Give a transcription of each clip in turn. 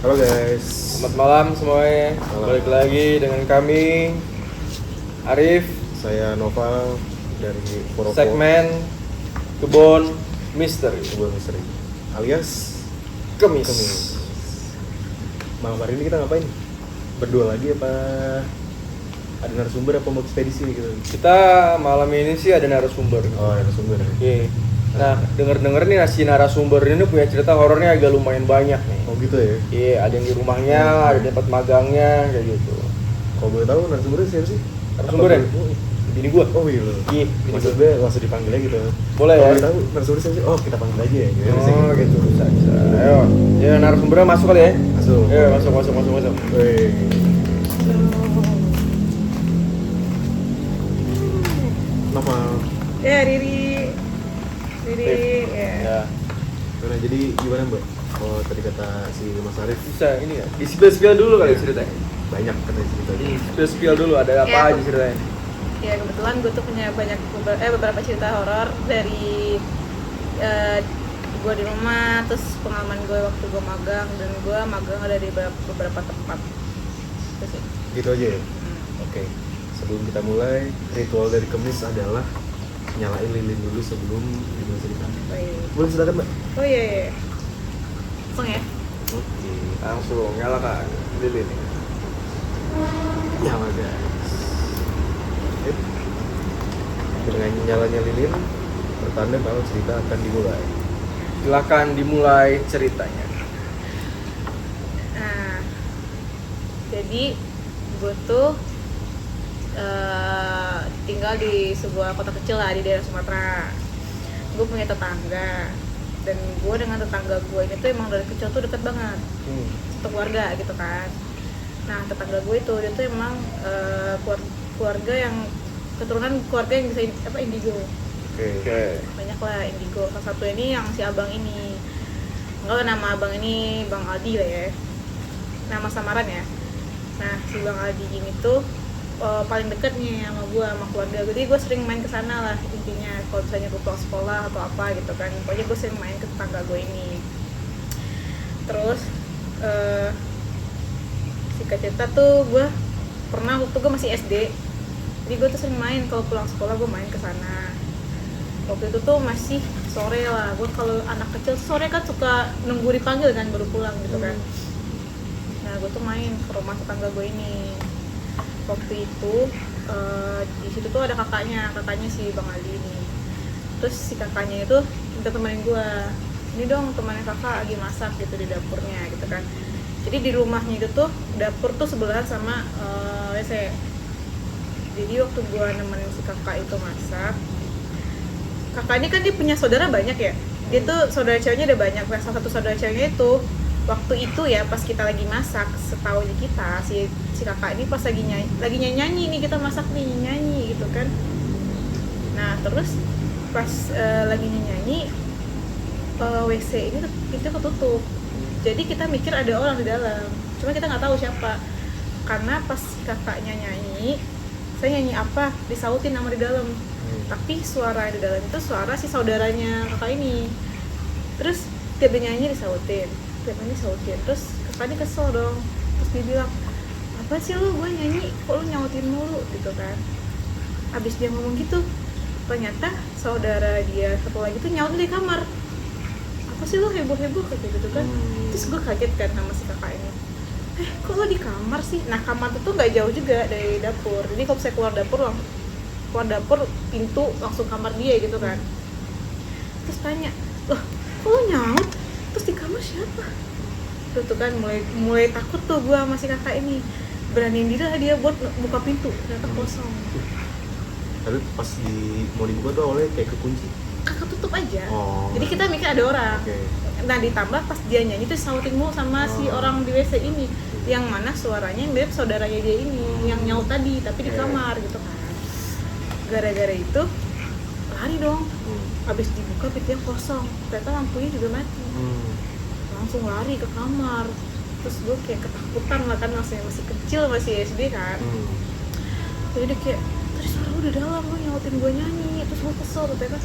Halo guys. Selamat malam semuanya. Malam. Balik lagi dengan kami Arif, Saya Noval dari Purwokerto. segmen Kebon Misteri Kebun Misteri alias Kemis. Malam hari ini kita ngapain? Berdua lagi apa ada narasumber apa mau ekspedisi gitu? Kita malam ini sih ada narasumber. Oh, ada narasumber. Oke. Nah, denger nih si narasumber ini punya cerita horornya agak lumayan banyak nih. Oh gitu ya. Iya, ada yang di rumahnya, ada di tempat magangnya, kayak gitu. Kalau boleh tahu narasumbernya siapa sih? Narasumbernya? Apa boleh- Bini gua. Oh iya. Iya, bini gua. Maksudnya langsung dipanggil aja gitu. Boleh Kalau ya? boleh tahu narasumber siapa sih? Oh, kita panggil aja ya. Oh, gitu. Bisa. Ayo, ya narasumbernya masuk kali ya. Masuk. Ayo, masuk. Woi. Nama. Ya, Riri ya. Ya. Nah, jadi gimana Mbak? Oh tadi kata si Mas Arif Bisa ini ya. Di spill dulu kali ceritanya. banyak katanya cerita. Spill dulu ada apa Ya. aja ceritanya. Ya, kebetulan gue tuh punya beberapa cerita horor dari gue di rumah, terus pengalaman gue waktu gue magang, dan gue magang ada di beberapa tempat. Itu sih. Gitu aja ya? Oke. Sebelum kita mulai, ritual dari Kemis adalah nyalain lilin dulu sebelum dimulai cerita. Oh iya. Boleh silakan Mbak. Oh iya. Langsung ya. Oke. Langsung nyalakan lilin. Nyala guys. Dengan nyalanya lilin, pertanda kalau cerita akan dimulai. Silakan dimulai ceritanya. Nah, jadi gue tuh tinggal di sebuah kota kecil lah di daerah Sumatera. Gue punya tetangga, dan gue dengan tetangga gue ini tuh emang dari kecil tuh deket banget, satu keluarga gitu kan. Nah, tetangga gue itu dia tuh emang keluarga yang keturunan keluarga yang bisa indigo. Oke. Banyak lah indigo. Salah satu ini yang si abang ini, enggak lah, nama abang ini Bang Aldi lah ya, nama samaran ya. Nah, si Bang Aldi ini tuh paling deket nih sama gue, sama keluarga gue. Jadi gue sering main ke sana lah intinya, kalau misalnya gue pulang sekolah atau apa gitu kan. Pokoknya gue sering main ke tetangga gue ini. Terus singkat cerita tuh, gue pernah waktu gue masih SD, jadi gue tuh sering main, kalau pulang sekolah gue main ke sana. Waktu itu tuh masih sore lah. Gue kalau anak kecil sore kan suka nunggu dipanggil kan baru pulang gitu kan. Nah, gue tuh main ke rumah tetangga gue ini. Waktu itu di situ tuh ada kakaknya si Bang Ali ini. Terus si kakaknya itu minta temenin gue, ini dong temenin kakak lagi masak gitu di dapurnya gitu kan. Jadi di rumahnya itu tuh dapur tuh sebelahan sama WC. Jadi waktu gue nemenin si kakak itu masak, kakak ini kan dia punya saudara banyak ya. Dia tuh saudara ceweknya ada banyak. Nah, salah satu saudara ceweknya itu waktu itu ya pas kita lagi masak, setahu kita si kakak ini pas lagi nyanyi nih, kita masak nih nyanyi gitu kan. Nah, terus pas lagi nyanyi WC ini itu ketutup. Jadi kita mikir ada orang di dalam, cuma kita nggak tahu siapa. Karena pas kakaknya nyanyi, saya nyanyi apa disautin nama di dalam. Tapi suara di dalam itu suara si saudaranya kakak ini. Terus tiap dia nyanyi disautin. Terus kakak ini kesel dong. Terus dia bilang, apa sih lu, gue nyanyi kok lu nyautin mulu gitu kan. Abis dia ngomong gitu, ternyata saudara dia satu lagi tuh nyaut di kamar. Apa sih lu heboh-heboh kayak gitu kan. Terus gue kaget kan sama si kakak ini, kok lu di kamar sih. Nah, kamar itu tuh gak jauh juga dari dapur. Jadi kalau saya keluar dapur pintu langsung kamar dia gitu kan. Terus tanya, loh kok lu nyaut, terus di kamar siapa? Tuh kan mulai takut tuh gue sama si kakak ini. Beraniin diri lah dia buat buka pintu, ternyata kosong. Tapi pas mau dibuka tuh awalnya kayak kekunci. Kakak tutup aja. Jadi Oh. kita mikir ada orang. Oke. Nah, ditambah pas dia nyanyi tuh shouting mulu sama si orang di WC ini, yang mana suaranya mirip saudaranya dia ini yang nyaut tadi tapi di kamar gitu kan. Gara-gara itu lari dong. Abis dibuka pintunya kosong, ternyata lampunya juga mati. Langsung lari ke kamar. Terus gue kayak ketakutan lah kan, masih kecil, masih SD kan. Jadi kayak, tadi suara lu di dalam, lu nyautin gue nyanyi. Terus gue kesel, ternyata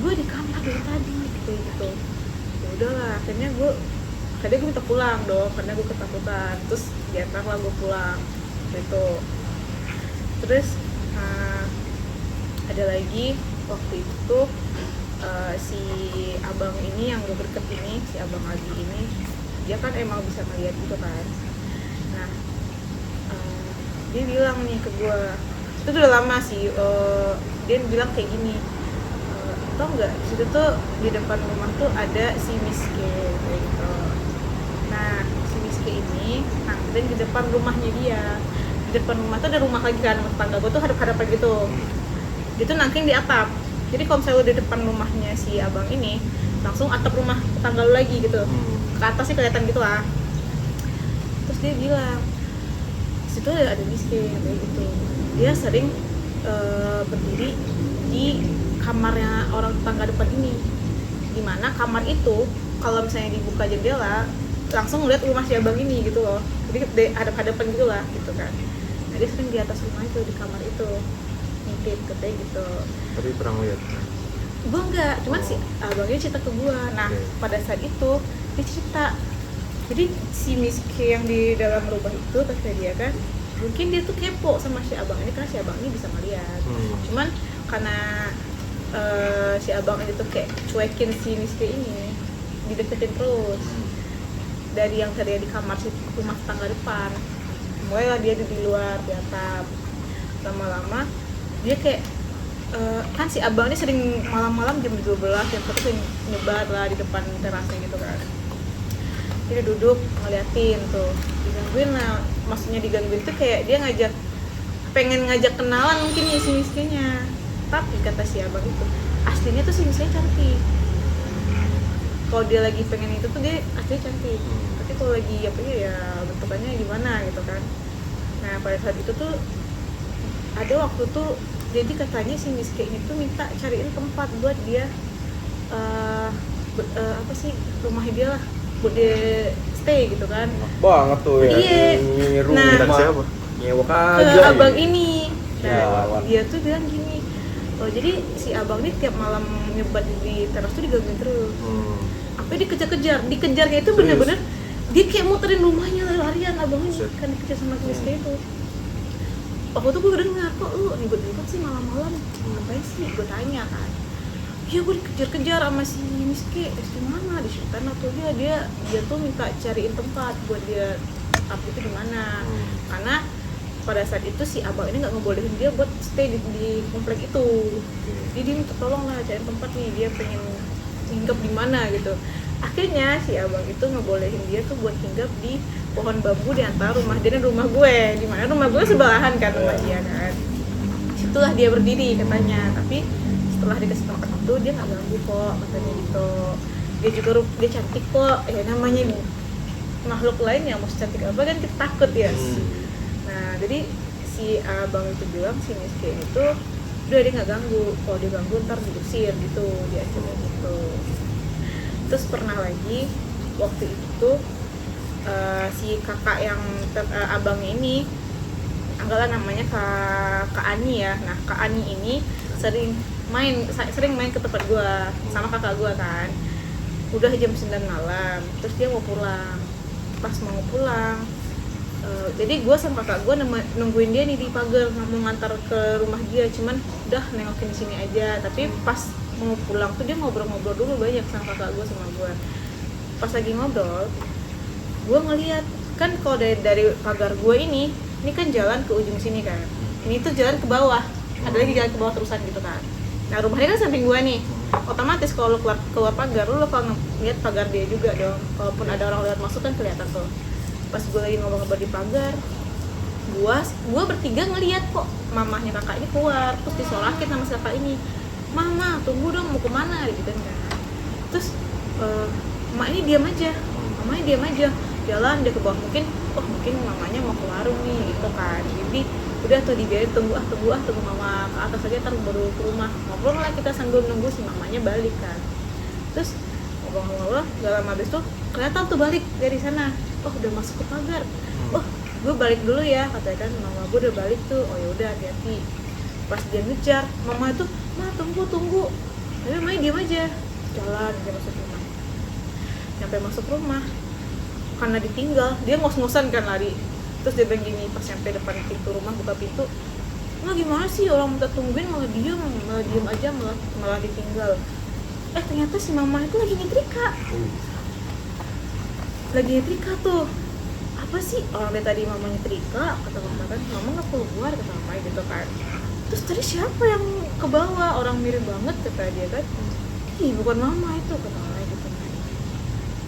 gue di kamar dari tadi kayak gitu. Ya udahlah, akhirnya gue tadi gue minta pulang dong karena gue ketakutan, terus diantar lah gue pulang gitu. Terus ada lagi waktu itu si abang ini yang gue deket ini, si abang Adi ini, dia kan emang bisa ngeliat gitu kan. Nah dia bilang nih ke gue, itu udah lama sih, dia bilang kayak gini, tau nggak situ tuh di depan rumah tuh ada si Miske kayak gitu. Nah si Miske ini nangkring di depan rumahnya dia. Di depan rumah tuh ada rumah lagi kan, tetangga gue tuh hadap-hadapan gitu. Dia tuh nangkring di atap. Jadi kalau misalnya di depan rumahnya si abang ini, langsung atap rumah tetangga lu lagi gitu. Ke atas sih kelihatan gitu lah. Terus dia bilang, situ ada Miske kayak gitu. Dia sering berdiri di kamarnya orang tetangga depan ini. Dimana kamar itu kalau misalnya dibuka jendela langsung ngeliat rumah si abang ini gitu loh. Jadi hadap-hadapan gitu lah gitu kan. Nah dia sering di atas rumah itu, di kamar itu ngintip katanya gitu. Tapi pernah lihat? Gue enggak, cuman si abangnya cerita ke gue. Nah pada saat itu dia cerita, jadi si Miske yang di dalam rumah itu kata dia kan, mungkin dia tuh kepo sama si abang ini karena si abang ini bisa ngeliat. Cuman karena si abang ini tuh kayak cuekin si Miske ini, dideketin terus. Dari yang tadinya di kamar si rumah tetangga depan, mulailah dia di luar di atap. Lama-lama dia kayak kan si abang ini sering malam-malam jam 12 yang sering nyebar lah di depan terasnya gitu kan. Dia duduk ngeliatin tuh, digangguin lah, maksudnya digangguin tuh kayak dia pengen ngajak kenalan mungkin ya si Miskenya. Tapi kata si abang itu aslinya tuh si Miskenya cantik. Kalau dia lagi pengen itu tuh dia aslinya cantik, tapi kalau lagi apa ya bentukannya gimana gitu kan. Nah pada saat itu tuh ada waktu tuh, jadi katanya si Miske ini tuh minta cariin tempat buat dia apa sih rumahnya dia lah, buat dia stay gitu kan. Banget tuh ya. Iya. Rumah Nah, siapa? nyewa Ke kagak. abang ini. Nah, Ya, dia tuh bilang gini, oh jadi si abang ini tiap malam nyebat di teras tuh digangguin terus. Apa dikejarnya itu bener-bener dia kayak muterin rumahnya lari-larian abang ini kan dikejar sama Miske itu. Waktu itu gue dengar, kok lu ribet-ribet sih malam-malam, ngapain sih? Gue tanya kan, ya gue dikejar-kejar sama si Miske, di mana? Di Sultan atau dia tuh minta cariin tempat buat dia up itu di mana. Karena pada saat itu si abang ini nggak ngebolehin dia buat stay di komplek itu. Jadi dia minta tolong lah cariin tempat nih, dia pengen hinggap di mana gitu. Akhirnya si abang itu ngebolehin dia tuh buat hinggap di pohon bambu di antara rumah dia dan rumah gue, di mana rumah gue sebelahan kan rumah dia kan. Situlah dia berdiri katanya, tapi setelah dikasih tempat itu dia nggak ganggu kok katanya gitu. Dia cantik kok, ya namanya makhluk lain yang mau cantik apa kan kita takut ya. Nah jadi si abang itu bilang si Miske itu udah dia nggak ganggu, kalau dia ganggu ntar diusir gitu, dia akhirnya gitu. Terus pernah lagi waktu itu si kakak yang abangnya ini, anggaplah namanya Kak Ani ya. Nah Kak Ani ini sering main ke tempat gua sama kakak gua kan. Udah jam 9 malam, terus dia mau pulang. Pas mau pulang, jadi gua sama kakak gua nungguin dia nih di pagar, mau ngantar ke rumah dia, cuman udah nengokin di sini aja. Tapi pas mau pulang tuh dia ngobrol-ngobrol dulu banyak sama kakak gue sama gue. Pas lagi ngobrol, gue ngeliat kan kalau dari pagar gue ini kan jalan ke ujung sini kan. Ini tuh jalan ke bawah, ada lagi jalan ke bawah terusan gitu kan. Nah rumahnya kan samping gue nih. Otomatis kalau lu keluar pagar, lu bakal ngeliat pagar dia juga dong. Kalaupun ada orang lewat masuk kan kelihatan tuh. Pas gue lagi ngobrol-ngobrol di pagar, gue bertiga ngeliat kok mamahnya kakak ini keluar, terus disorakin sama si kakak ini. Mama, tunggu dong, mau kemana? Gitu kan. Terus emak ini diam aja, mamanya diam aja, jalan dia ke bawah, mungkin mamanya mau ke warung nih gitu kan. Jadi udah tuh dibiarin tunggu mama ke atas aja, ntar baru ke rumah. Ngobrol lah kita sambil nunggu si mamanya balik kan. Terus ngobrol-ngobrol, gak lama habis tuh kelihatan tuh balik dari sana. Oh udah masuk ke pagar. Oh gue balik dulu ya katanya kan, mama gue udah balik tuh. Oh ya udah hati-hati. Pas dia ngejar, mama itu, ma tunggu, tapi mamanya diam aja, jalan dia masuk rumah. Sampai masuk rumah, karena ditinggal dia ngos-ngosan kan lari. Terus dia bilang gini pas sampai depan pintu rumah, buka pintu, "Nah gimana sih orang minta tungguin malah diem aja, malah ditinggal." Ternyata si mama itu lagi nyetrika tuh. Apa sih orang dari tadi mama nyetrika, kata mama kan, "Mama nggak keluar," kata mama gitu kan. Terus tadi siapa yang ke bawah, orang mirip banget kata dia kan. "Ih bukan mama itu," kata mama gitu kan.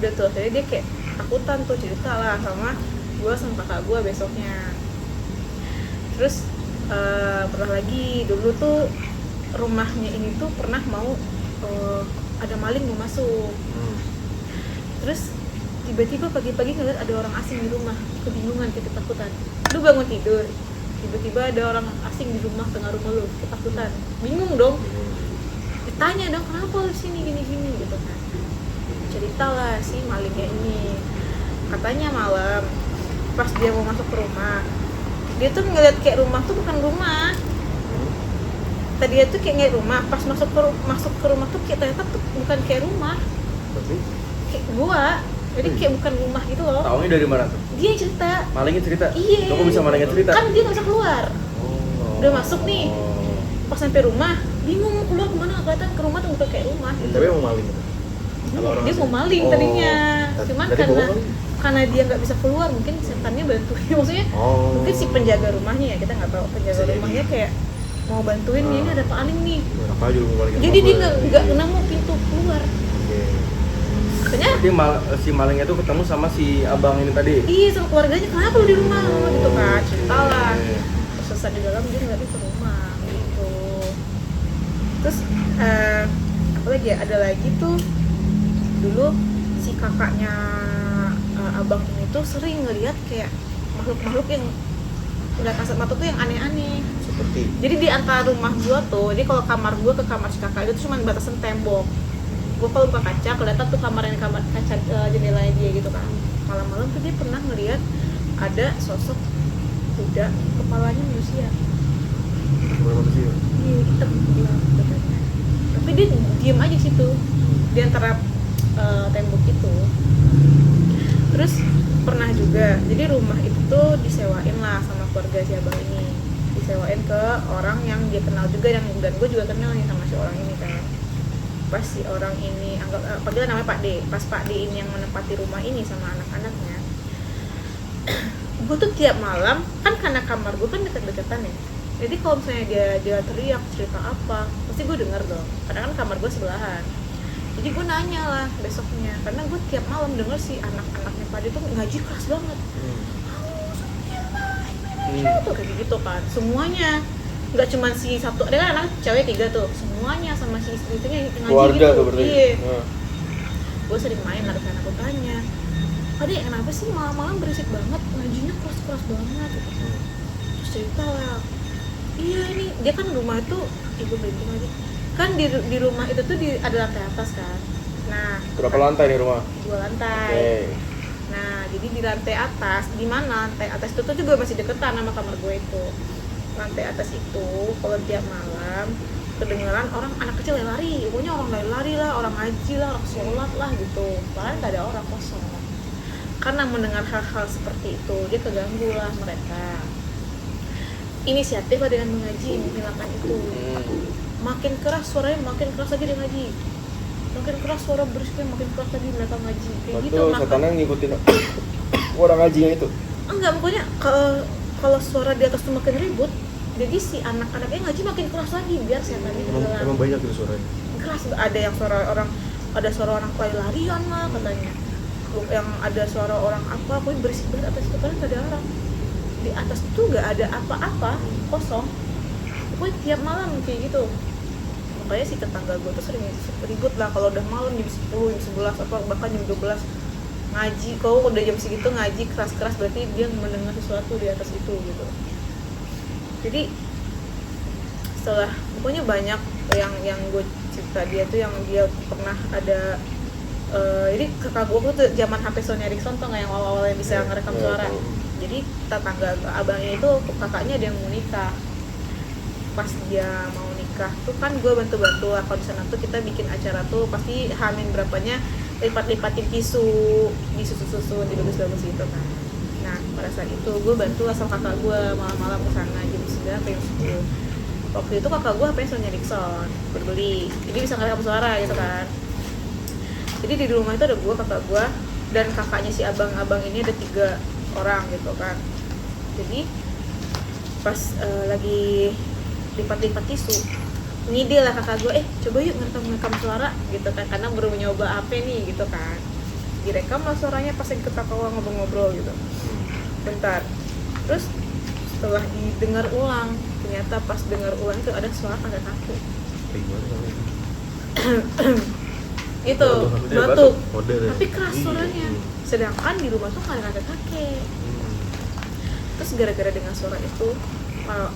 Udah tuh akhirnya dia kayak takutan tuh, cerita lah sama gue sama kakak gue besoknya. Terus pernah lagi dulu tuh rumahnya ini tuh pernah mau ada maling mau masuk. Terus tiba-tiba pagi-pagi ngeliat ada orang asing di rumah, kebingungan, ketakutan. Lu bangun tidur, tiba-tiba ada orang asing di rumah, tengah rumah lu, ketakutan, bingung dong. Ditanya dong, "Kenapa lu sini gini-gini?" gitu kan. Cerita lah si malingnya ini, katanya malam pas dia mau masuk ke rumah, dia tuh ngeliat kayak rumah tuh bukan rumah. Tadi tuh kayak ngeliat rumah, pas masuk ke rumah tuh kayak ternyata tuh bukan kayak rumah, kayak gua. Jadi kayak bukan rumah gitu loh. Taunya dari mana tuh? Dia yang cerita. Malingnya cerita? Iya. Kok bisa malingnya cerita? Kan dia nggak bisa keluar. Udah masuk nih. Pas sampai rumah, bingung mau keluar kemana, nggak kelihatan, ke rumah tuh bukan kayak rumah gitu. Tapi mau maling. Dia mau maling tadinya. Cuman Dari bawah kali? karena dia nggak bisa keluar, mungkin setannya bantuin. Maksudnya mungkin si penjaga rumahnya ya, kita nggak tahu, penjaga rumahnya kayak mau bantuin dia, ini ada paling nih. Apa aja lu mau maling? Jadi dia nggak nemu pintu keluar. Katanya si malingnya tuh ketemu sama si abang ini tadi. iya, sama keluarganya, "Kenapa lu di rumah?" gitu kan, cerita lah. Terus selesai di dalam dia ngeliatin ke rumah gitu. Terus apa lagi ya, ada lagi tuh dulu si kakaknya abang ini tuh sering ngeliat kayak makhluk-makhluk yang udah kasat mata tuh yang aneh-aneh. Seperti Jadi di antara rumah gua tuh, jadi kalau kamar gua ke kamar si kakak itu tuh cuma batasan tembok. Gua kalau buka kaca kelihatan tuh kamar kaca jendelanya dia gitu kan. Malam-malam tuh dia pernah ngeliat ada sosok kuda, kepalanya manusia. manusia. Iya, hitam gelap katanya. Tapi dia diem aja di situ di antara tembok itu. Terus pernah juga, jadi rumah itu tuh disewain lah sama keluarga si abang ini, disewain ke orang yang dia kenal juga, dan gue juga kenal nih sama si orang ini kan. Pas si orang ini panggil namanya Pak D, pas Pak D ini yang menempati rumah ini sama anak-anaknya, gue tuh tiap malam kan, karena kamar gue kan deket-deketan ya, jadi kalau misalnya dia teriak cerita apa pasti gue denger dong, karena kan kamar gue sebelahan. Jadi gue nanya lah besoknya, karena gue tiap malam denger si anak-anaknya Pak D tuh ngaji keras banget. Tuh kayak gitu kan, semuanya, nggak cuma si satu, ada kan anak cewek 3 tuh, semuanya sama si istri-istrinya ngaji keluarga gitu. Tuh berarti. Iya. Gue sering main lah kan, aku tanya, "Pak D, kenapa sih malam-malam berisik banget, ngajinya keras-keras banget?" gitu. Terus cerita lah, "Iya ini dia kan rumah itu, ibu berhenti lagi kan di rumah itu tuh ada lantai atas kan. Nah, Berapa lantai nih rumah? 2 lantai. Okay. Nah, jadi di lantai atas, di mana lantai atas itu tuh juga masih deketan sama kamar gue itu. Lantai atas itu kalau tiap malam kedengeran orang, anak kecil lari, pokoknya orang lari lah, orang ngaji lah, orang sholat lah gitu. Padahal nggak ada orang, kosong. Karena mendengar hal-hal seperti itu, dia keganggu lah mereka. Inisiatif lah dengan mengaji, menghilangkan itu. Makin keras suaranya, makin keras lagi dia ngaji. Makin keras suara berisiknya, makin keras lagi mereka ngaji. Kayak gitu. Setannya ngikutin orang ngajinya itu? Enggak, pokoknya kalau suara di atas tuh makin ribut, jadi si anak-anaknya ngaji makin keras lagi biar setannya tenggelam. Emang banyak itu suaranya? Keras, ada yang ada suara orang lari-larian lah katanya. Yang ada suara orang apa, pokoknya berisik banget atas itu, karena nggak ada orang. Di atas tuh nggak ada apa-apa, kosong. Pokoknya tiap malam kayak gitu. Makanya si tetangga gue tuh sering ribut lah kalau udah malam jam 10, jam 11, atau bahkan jam 12 ngaji. Kalau udah jam segitu ngaji keras-keras, berarti dia mendengar sesuatu di atas itu gitu. Jadi setelah, pokoknya banyak yang gue cerita dia tuh, yang dia pernah ada jadi kakak gue tuh zaman HP Sony Ericsson tuh nggak, yang awal-awal yang bisa ngerekam suara. Jadi tetangga abangnya itu kakaknya ada yang mau nikah. Pas dia mau nikah tuh kan gue bantu-bantu lah, kalau di sana tuh kita bikin acara tuh pasti hamin berapanya lipat-lipatin tisu, disusun-susun, dibagus-bagus gitu kan. Nah pada saat itu gue bantu asal kakak gue malam-malam ke sana jam 9 atau jam 10. Waktu itu kakak gue HP Sony Ericsson berbeli, jadi bisa ngerekam suara gitu kan. Jadi di rumah itu ada gue, kakak gue, dan kakaknya si abang ini ada 3 orang gitu kan. Jadi pas lagi lipat-lipat tisu, ngide lah kakak gue, coba yuk ngerekam suara gitu kan, karena baru nyoba HP nih gitu kan. Direkam lah suaranya pas lagi ketawa ngobrol-ngobrol gitu. Bentar, terus setelah didengar ulang, ternyata pas dengar ulang itu ada suara kakek-kakek. Kayak gimana kalau itu? Itu Batuk. batuk, Kode deh. tapi keras suaranya. Sedangkan di rumah tuh nggak ada kakek-kakek. Terus gara-gara dengar suara itu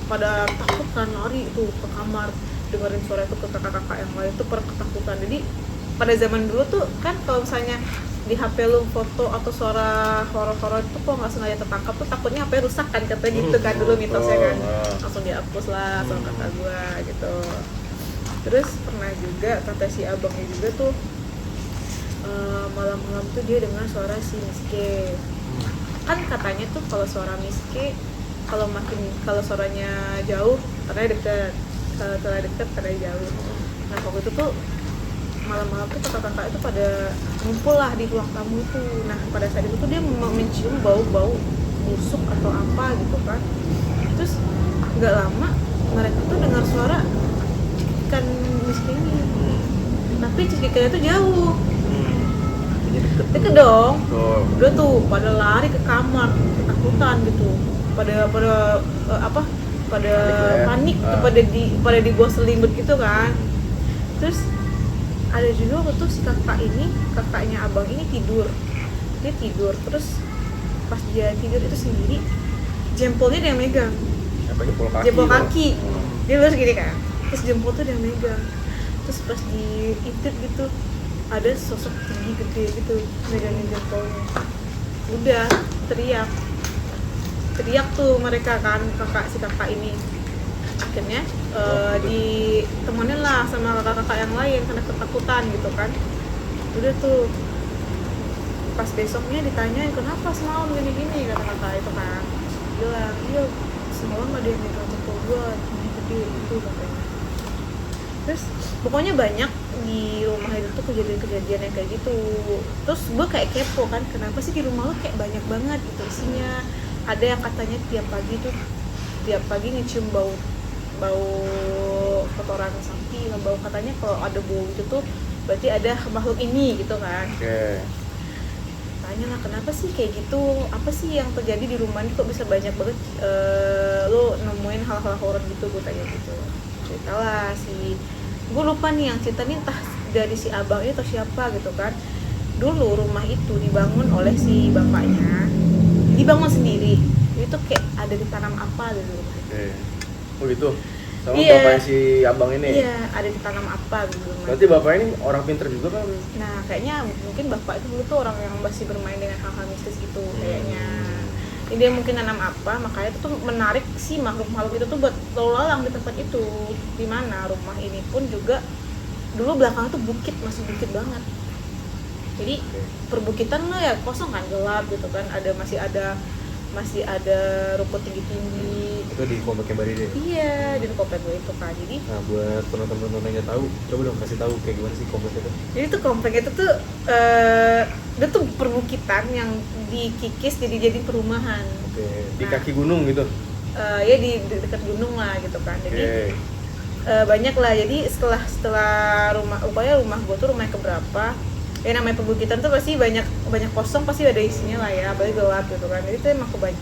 pada takut kan, lari itu ke kamar dengerin suara itu ke kakak-kakak yang lain tuh pada ketakutan. Jadi pada zaman dulu tuh kan kalau misalnya di HP lu foto atau suara horor-horor itu kalau nggak sengaja tertangkap tuh takutnya HP rusak kan, katanya gitu kan dulu mitosnya kan. Langsung dihapus lah sama kakak gua gitu. Terus pernah juga kata si abangnya juga tuh malam-malam tuh dia dengar suara si Miske. Kan katanya tuh kalau suara Miske kalau suaranya jauh katanya deket, kalau suara deket katanya jauh. Nah waktu itu tuh malam-malam tuh kakak-kakak itu pada ngumpul lah di ruang tamu itu. Nah pada saat itu tuh dia mencium bau-bau busuk atau apa gitu kan. Terus nggak lama mereka tuh dengar suara cikikan Miske ini, tapi cikikannya tuh jauh. Deket dong. Udah tuh pada lari ke kamar ketakutan gitu, pada panik tuh, pada di bawah selimut gitu kan. Terus ada juga waktu tuh si kakaknya abang ini tidur, terus pas dia tidur itu sendiri jempolnya dia yang megang, jempol kaki dia lurus gini kan, terus jempol tuh dia yang megang. Terus pas diintip gitu ada sosok tinggi gede gitu megangin jempolnya. Udah teriak tuh mereka kan, si kakak ini. Akhirnya ditemenin lah sama kakak-kakak yang lain karena ketakutan gitu kan. Udah tuh pas besoknya ditanyain kenapa semalam gini-gini, kata kakak itu kan. Bilang iya semalam ada yang megang jempol gua tinggi gede itu katanya. Terus pokoknya banyak di rumah itu tuh kejadian-kejadian yang kayak gitu. Terus gue kayak kepo kan, kenapa sih di rumah lo kayak banyak banget gitu isinya. Ada yang katanya tiap pagi ngecium bau kotoran sapi, bau, katanya kalau ada bau itu tuh berarti ada makhluk ini gitu kan. Tanya lah kenapa sih kayak gitu, apa sih yang terjadi di rumah ini kok bisa banyak banget lo nemuin hal-hal horor gitu, gue tanya gitu. Ceritalah gue lupa nih yang cerita nih entah dari si abang itu atau siapa gitu kan. Dulu rumah itu dibangun oleh si bapaknya, dibangun sendiri. Itu kayak ada ditanam apa di rumah itu. Oh gitu? Sama Iya. bapaknya si abang ini? Iya, ada ditanam apa di rumah. Berarti bapaknya ini orang pinter juga kan? Nah, kayaknya mungkin bapak itu dulu tuh orang yang masih bermain dengan hal-hal mistis gitu kayaknya. Ini dia mungkin nanam apa, makanya itu tuh menarik si makhluk-makhluk itu tuh buat lalu lalang di tempat itu. Di mana rumah ini pun juga dulu belakangnya tuh bukit, masih bukit banget. Jadi perbukitan lah ya kosong kan, gelap gitu kan, masih ada rumput tinggi-tinggi. Itu di kompleknya Bari deh. Iya, di komplek gue itu kan. Jadi Nah buat penonton-penonton yang nggak tahu, coba dong kasih tahu kayak gimana sih komplek itu. jadi tuh komplek itu tuh dia tuh perbukitan yang dikikis jadi perumahan. Oke. Di kaki gunung gitu? Ya di dekat gunung lah gitu kan. Jadi banyak lah. Jadi setelah rumah gue tuh rumah yang keberapa, ya namanya perbukitan tuh pasti banyak kosong, pasti ada isinya lah ya, apalagi gelap gitu kan. Jadi tuh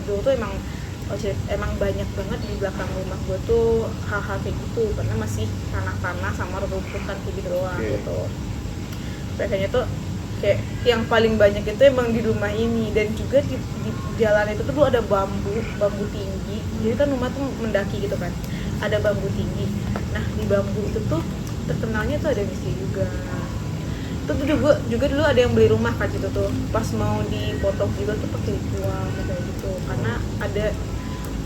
dulu tuh emang banyak banget di belakang rumah gue tuh hal-hal kayak gitu, karena masih tanah-tanah sama rumputan kayak gitu doang gitu. Biasanya tuh kayak yang paling banyak itu emang di rumah ini, dan juga di jalan itu tuh dulu ada bambu tinggi. Jadi kan rumah tuh mendaki gitu kan, ada bambu tinggi. Nah di bambu itu tuh terkenalnya tuh ada misteri juga. Itu juga dulu ada yang beli rumah kan gitu tuh, pas mau dipotong juga tuh pakai ritual kayak gitu, karena ada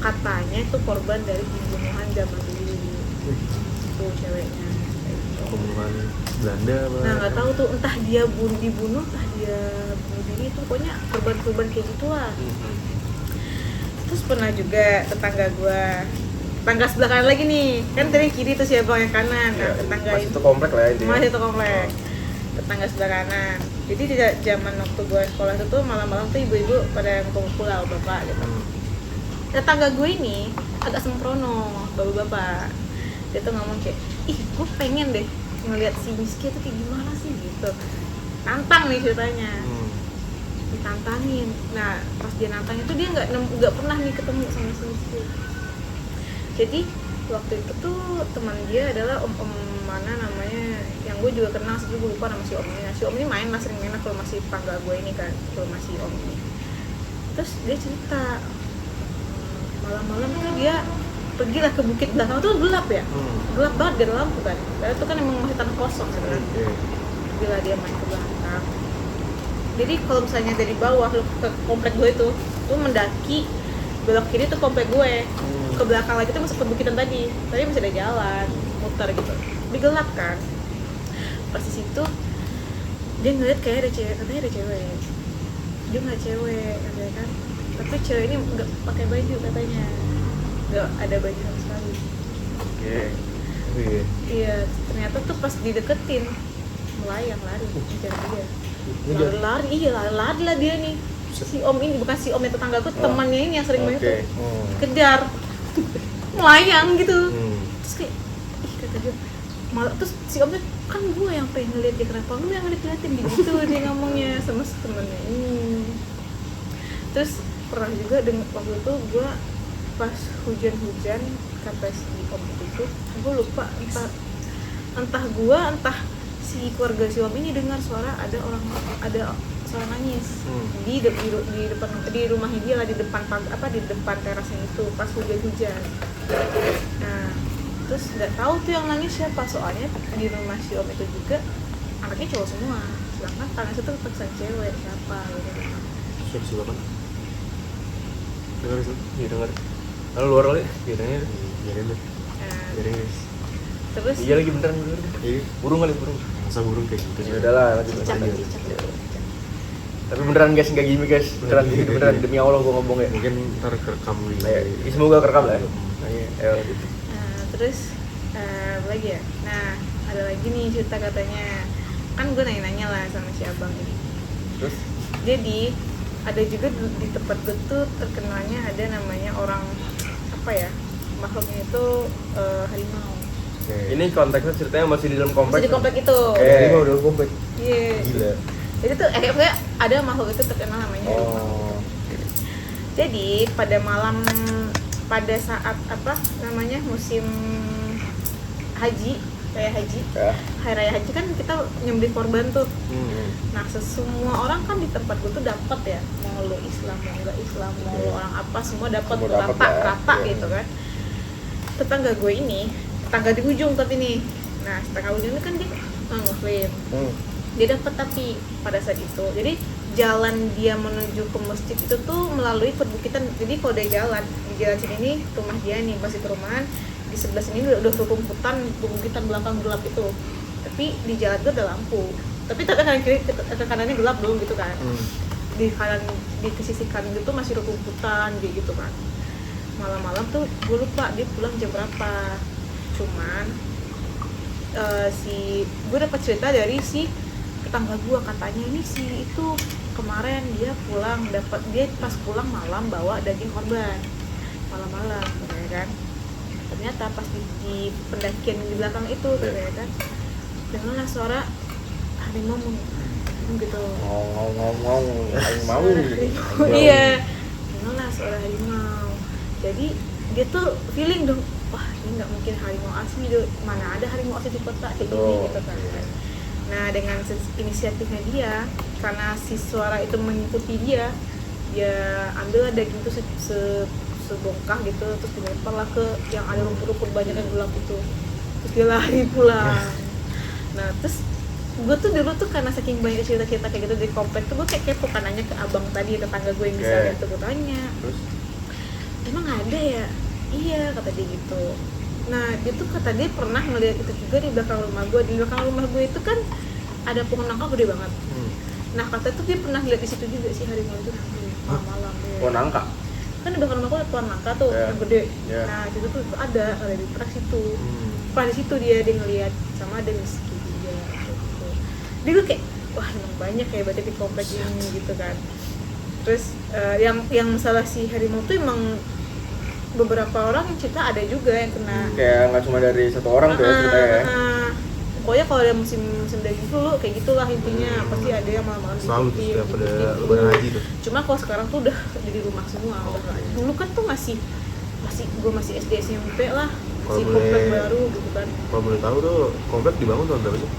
katanya itu korban dari pembunuhan zaman dulu tuh ceweknya kayak gitu. pembunuhan Belanda apa? Nah nggak tahu tuh entah dia dibunuh, entah dia bunuh diri, itu pokoknya korban-korban kayak gitulah. Terus pernah juga tetangga gue, tetangga sebelah kanan lagi nih, kan dari kiri tuh siapa yang kanan, nah tetangga masih itu itu komplek lah intinya. masih itu komplek, tetangga sebelah kanan. Jadi di zaman waktu gue sekolah itu tuh malam-malam tuh ibu-ibu pada ngumpul lah bapak gitu. Tetangga gue ini agak sembrono, bapak-bapak. Dia tuh ngomong kayak, ih gue pengen deh ngeliat si Miski tuh kayak gimana sih gitu. Tantang nih ceritanya. Ditantangin. Nah pas dia nantang itu dia nggak pernah nih ketemu sama si Miski. Jadi waktu itu tuh teman dia adalah om mana namanya, yang gue juga kenal sih, gue lupa nama si omnya. Si om ini main lah, sering main kalau masih tangga gue ini kan, kalau masih om ini. Terus dia cerita malam-malam tuh dia pergilah ke bukit belakang, tuh gelap ya, gelap banget, gak ada lampu kan, karena itu kan emang masih tanah kosong sebenarnya. Bila dia main ke belakang, jadi kalau misalnya dari bawah lu ke komplek gue itu, lu mendaki belok kiri tuh komplek gue, ke belakang lagi tuh masuk perbukitan tadi masih ada jalan muter gitu, tapi gelap kan. Pas di situ dia ngeliat kayak ada cewek, katanya ada cewek, dia ngeliat cewek katanya kan, tapi cewek ini nggak pakai baju katanya, nggak ada baju sama sekali. Iya, ternyata tuh pas dideketin melayang lari ngejar dia. Lari lah dia nih. Si om ini, bukan si om yang tetangga gue, temannya ini yang sering main tuh kejar, melayang gitu. Terus kayak, ih kata dia, malah terus si om tuh kan gue yang pengen ngeliat dia, kenapa lu yang ngeliatin gitu dia ngomongnya sama si temennya ini. Terus pernah juga waktu itu gue pas hujan-hujan kata si om itu, gue lupa entah gue entah si keluarga si om ini dengar suara ada suara nangis di rumahnya dia lah, di depan terasnya itu pas hujan-hujan. Nah terus nggak tahu tuh yang nangis siapa, soalnya di rumah si om itu juga anaknya cowok semua, sedangkan tangan itu pesan cewek siapa gitu. Siapa kan? Dengar itu? Iya dengar. Lalu luar kali? Biarin deh. Guys. Terus iya lagi beneran Iya. burung kali, burung. Masa burung kayak gitu Ya udahlah, lanjut. Tapi beneran guys, nggak gimmick guys, beneran demi Allah gue ngomong ya. Mungkin ntar kerekam di Semoga kerekam lah ya. Ayo gitu. Terus apa lagi ya? Nah ada lagi nih cerita, katanya kan gue nanya-nanya lah sama si abang ini. Terus? Jadi ada juga di tempat gue tuh terkenalnya ada namanya orang apa ya, makhluknya itu harimau. Ini konteksnya ceritanya masih di dalam kompleks. Masih di komplek itu. Harimau dalam komplek. Iya. Gila. Jadi tuh kayak ada makhluk itu terkenal namanya harimau. Jadi pada saat apa namanya musim haji, raya haji, hari raya haji kan kita nyembelih korban tuh. Nah semua orang kan di tempat gue tuh dapat ya, mau lo Islam mau enggak Islam, mau lo orang apa, semua dapat rata gitu kan. Tetangga gue ini, tetangga di ujung tapi nih, nah tetangga ujung ini kan dia non muslim, dia dapat tapi pada saat itu, jadi jalan dia menuju ke masjid itu tuh melalui perbukitan. Jadi kalau dia jalan di jalan sini nih, rumah dia nih masih perumahan, di sebelah sini udah rumputan, perbukitan belakang gelap itu, tapi di jalan itu ada lampu, tapi ke kanan kiri ke kanannya gelap belum gitu kan. Di kanan, di sisi kanan itu masih rumputan gitu kan. Malam-malam tuh gue lupa dia pulang jam berapa, cuman gue dapat cerita dari si tetangga gue, katanya ini si itu kemarin dia pas pulang malam bawa daging korban malam-malam ya kan. Ternyata pas di pendakian di belakang itu ya kan, dengarlah suara harimau gitu. Harimau. Iya, dengarlah suara harimau. Jadi dia tuh feeling dong, wah ini nggak mungkin harimau asli, mana ada harimau asli di kota kayak gini gitu kan. Nah dengan inisiatifnya dia, karena si suara itu mengikuti dia ambil daging itu sebongkah gitu, terus dilempar lah ke yang ada rumput-rumput banyak yang gelap itu, terus dia lari pulang. Nah terus gue tuh dulu tuh karena saking banyak cerita-cerita kayak gitu di komplek tuh, gue kayak kepo kan, nanya ke abang tadi, tetangga gue yang bisa lihat tuh, gue tanya, emang ada ya? Iya kata dia gitu. Nah dia tuh kata dia pernah ngeliat itu juga di belakang rumah gue. Di belakang rumah gue itu kan ada pohon nangka gede banget. Nah kata tuh dia pernah lihat di situ juga sih harimau itu malam-malam. Oh nangka. Kan di belakang rumah gue ada pohon nangka tuh yang gede. Yeah. Nah itu tuh ada di pernah situ. Pas di situ dia ngeliat sama ada meski juga gitu. Dia gue kayak wah emang banyak ya berarti di komplek ini gitu kan. Terus yang masalah si harimau tuh emang beberapa orang yang cerita ada juga yang kena. Kayak nggak cuma dari satu orang tuh ya ceritanya ya. Pokoknya kalau ada musim daging flu kayak gitulah intinya, pasti ada yang malam-malam selalu tuh dibikin, setiap pada dibikin. lebaran haji tuh. Cuma kalau sekarang tuh udah jadi rumah semua. Dulu kan tuh masih gue masih SD SMP lah, masih Kalau komplek boleh- baru gitu kan. Kalau boleh tahu tuh komplek dibangun tahun berapa sih?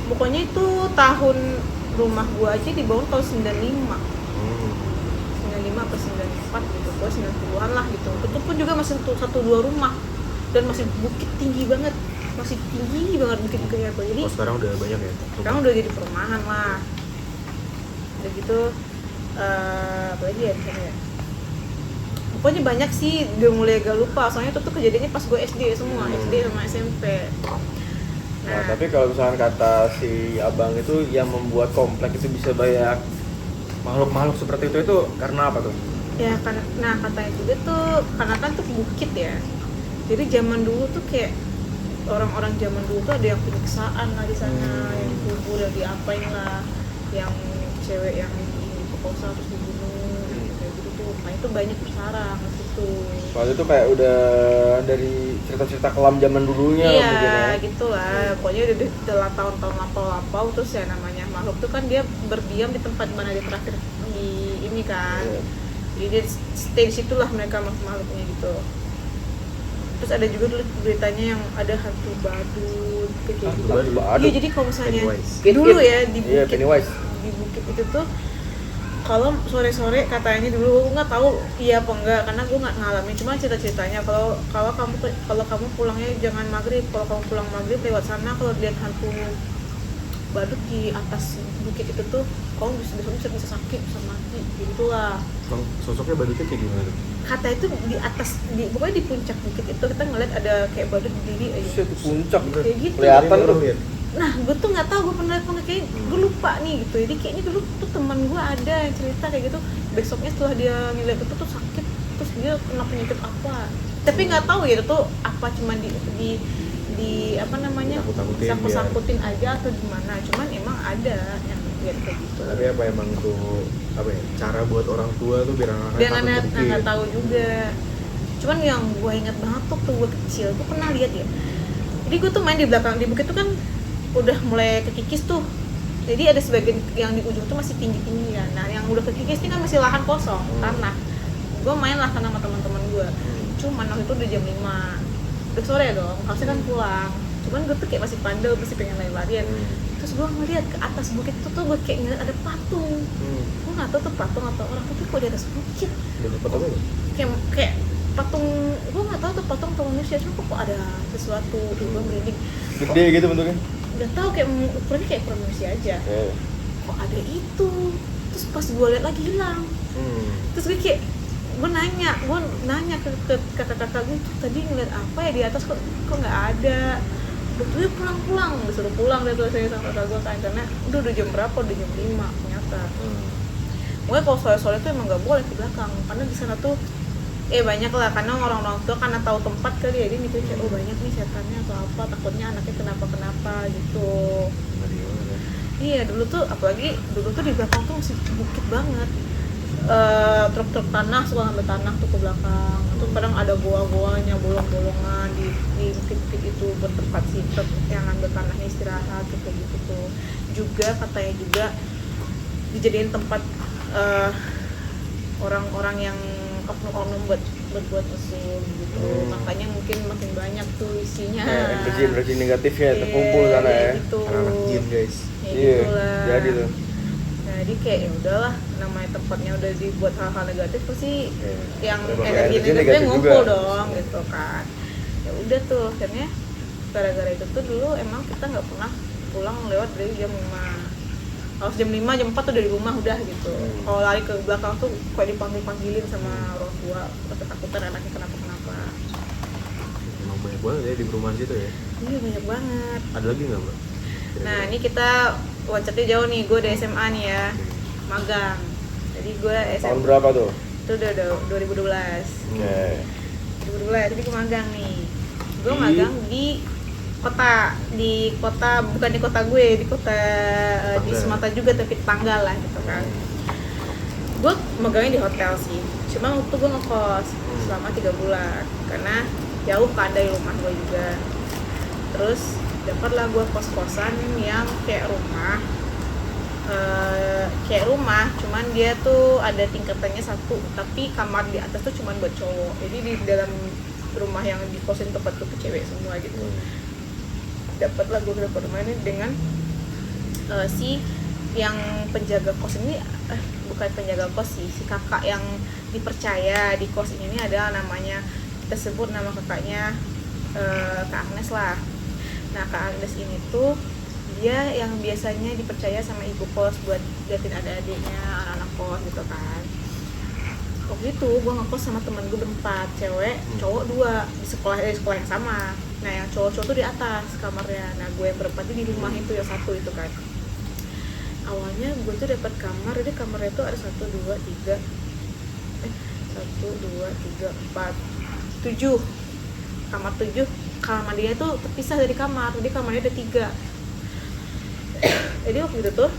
Pokoknya itu tahun rumah gue aja dibangun tahun 95 apa 94 gitu, pokoknya 90-an lah gitu. Itu pun juga masih 1-2 rumah dan masih bukit tinggi banget, masih tinggi banget bukit-bukitnya tuh. Jadi Oh sekarang udah banyak ya? sekarang udah jadi perumahan lah. Udah gitu apa lagi ya di sana ya? Pokoknya banyak sih, udah mulai agak lupa. Soalnya itu tuh kejadiannya pas gue SD semua, SD sama SMP. Nah, tapi kalau misalkan kata si abang itu yang membuat komplek itu bisa banyak makhluk-makhluk seperti itu karena apa tuh? Ya karena, nah katanya juga tuh karena kan tuh bukit ya. Jadi zaman dulu tuh kayak orang-orang zaman dulu tuh ada yang penyiksaan lah di sana, yang kubur yang diapain lah, yang cewek yang diperkosa terus dibunuh kayak gitu tuh. Nah itu banyak bersarang di situ. Soalnya itu kayak udah dari cerita-cerita kelam zaman dulunya Iya, mungkin ya. gitu lah. Pokoknya udah tahun-tahun lampau-lampau terus ya namanya makhluk tuh kan dia berdiam di tempat mana dia terakhir di ini kan. Jadi dia stay di situlah mereka makhluknya gitu. Terus ada juga dulu beritanya yang ada hantu badut kayak gitu. Iya, jadi kalau misalnya Pennywise. dulu ya di Iya, bukit, Pennywise. di bukit itu tuh kalau sore-sore katanya dulu gue nggak tahu iya apa enggak karena gue nggak ngalamin, cuma cerita-ceritanya kalau kamu pulangnya jangan maghrib, kalau kamu pulang maghrib lewat sana kalau lihat hantu badut di atas bukit itu tuh kamu bisa sakit, bisa mati gitulah. Bang, sosoknya badutnya kayak gimana tuh? Kata itu di atas pokoknya di puncak bukit itu kita ngeliat ada kayak badut berdiri aja Shit, di puncak. kayak gitu. Kelihatan Ini tuh. lihat. Nah, gue tuh nggak tahu, gue pernah lihat kayak gue lupa nih gitu. Jadi kayaknya dulu tuh teman gue ada yang cerita kayak gitu. Besoknya setelah dia ngeliat itu tuh sakit, terus dia kena penyakit apa. Tapi nggak tahu ya itu apa, cuma di apa namanya Takut-takutin sangkut-sangkutin aja atau gimana. Cuman emang ada yang lihat kayak gitu. Tapi apa emang tuh apa ya? Cara buat orang tua tuh biar anak-anak Dia takut nggak sedikit. tahu juga. Cuman yang gue ingat banget tuh gue kecil, gue pernah lihat ya. Jadi gue tuh main di belakang di bukit tuh kan udah mulai kekikis tuh. Jadi ada sebagian yang di ujung tuh masih tinggi-tinggi kan. Nah, yang udah kekikis ini kan masih lahan kosong, tanah. Gue main lah sana sama teman-teman gue. Cuman waktu itu udah jam 5. Udah sore dong, harusnya kan pulang. Cuman gue tuh kayak masih bandel, masih pengen lari-larian. Terus gue ngeliat ke atas bukit itu tuh gue kayak ngeliat ada patung. Gue nggak tahu tuh patung atau orang, tapi kok di atas bukit. Dapat apa ya? Kayak patung, gue nggak tahu tuh patung atau manusia, cuma kok ada sesuatu. Gue merinding. Gede gitu bentuknya. Udah tahu kayak ukurannya kayak ukuran manusia aja. Kok ada itu? Terus pas gue lihat lagi hilang. Terus gue kayak gue nanya ke kakak-kakak gue tuh tadi ngeliat apa ya di atas, kok nggak ada. Betul pulang disuruh pulang deh tuh saya sama kakak gue kan, karena udah jam berapa, udah jam 5 ternyata. Pokoknya kalau sore-sore tuh emang nggak boleh ke belakang karena di sana tuh banyak lah, karena orang-orang tua karena tahu tempat kali ya, dia mikir kayak oh banyak nih setannya atau apa, takutnya anaknya kenapa gitu. Iya, dulu tuh apalagi dulu tuh di belakang tuh masih bukit banget. Truk-truk tanah suka ngambil tanah tuh ke belakang. Itu kadang ada goa-goanya, bolong-bolongan di bukit-bukit itu bertempat si truk yang ngambil tanahnya istirahat kayak gitu tuh. Juga katanya juga dijadiin tempat orang-orang yang oknum-oknum buat mesum gitu. Makanya mungkin makin banyak tuh isinya. Energi negatif ya terkumpul sana ya. Gitu. Anak jin guys. Iya, Gitulah. jadi tuh. Nah, jadi kayak ya udahlah, namanya tempatnya udah dibuat hal-hal negatif pasti yang Bakal energi energi negatifnya negatif ngumpul juga. dong gitu kan. Ya udah tuh akhirnya gara-gara itu tuh dulu emang kita nggak pernah pulang lewat dari jam 5. Kalau jam 5, jam 4 tuh dari rumah udah gitu. Kalau lari ke belakang tuh kayak dipanggil-panggilin sama orang tua, ketakutan anaknya kenapa-kenapa. Emang banyak banget ya di perumahan situ ya. Iya banyak banget. Ada lagi nggak mbak? Nah ini kita loncatnya jauh nih, gue udah SMA nih ya, magang. Jadi gue Tahun SMA berapa tuh? itu udah 2012. Oke. 2012 jadi gue magang nih. Gue magang di kota bukan di kota gue, di kota di Sumatera juga tapi tetangga lah gitu kan. Gue magangnya di hotel sih, cuma waktu gue ngekos selama 3 bulan karena jauh kan dari rumah gue juga. Terus dapatlah gue kos-kosan yang kayak rumah, cuman dia tuh ada tingkatannya 1, tapi kamar di atas tuh cuman buat cowok. Jadi di dalam rumah yang di kosin tempat tuh cewek semua gitu. Dapatlah gue dapet rumah ini dengan si yang penjaga kos ini, bukan penjaga kos sih, si kakak yang dipercaya di kos ini adalah namanya, kita sebut nama kakaknya Kak Agnes lah. Nah Kak Agnes ini tuh dia yang biasanya dipercaya sama ibu kos buat liatin adik-adiknya, anak-anak kos gitu kan. Waktu itu gue ngekos sama temen gue berempat, cewek, cowok 2 di sekolah yang sama. Nah yang cowok-cowok tuh di atas kamarnya, nah gue yang berempat di rumah itu yang 1 itu kan. Awalnya gue tuh dapat kamar, jadi kamarnya tuh ada 1, 2, 3, 7 kamar 7. Kamar mandinya tuh terpisah dari kamar, jadi kamarnya ada 3. Jadi waktu itu tuh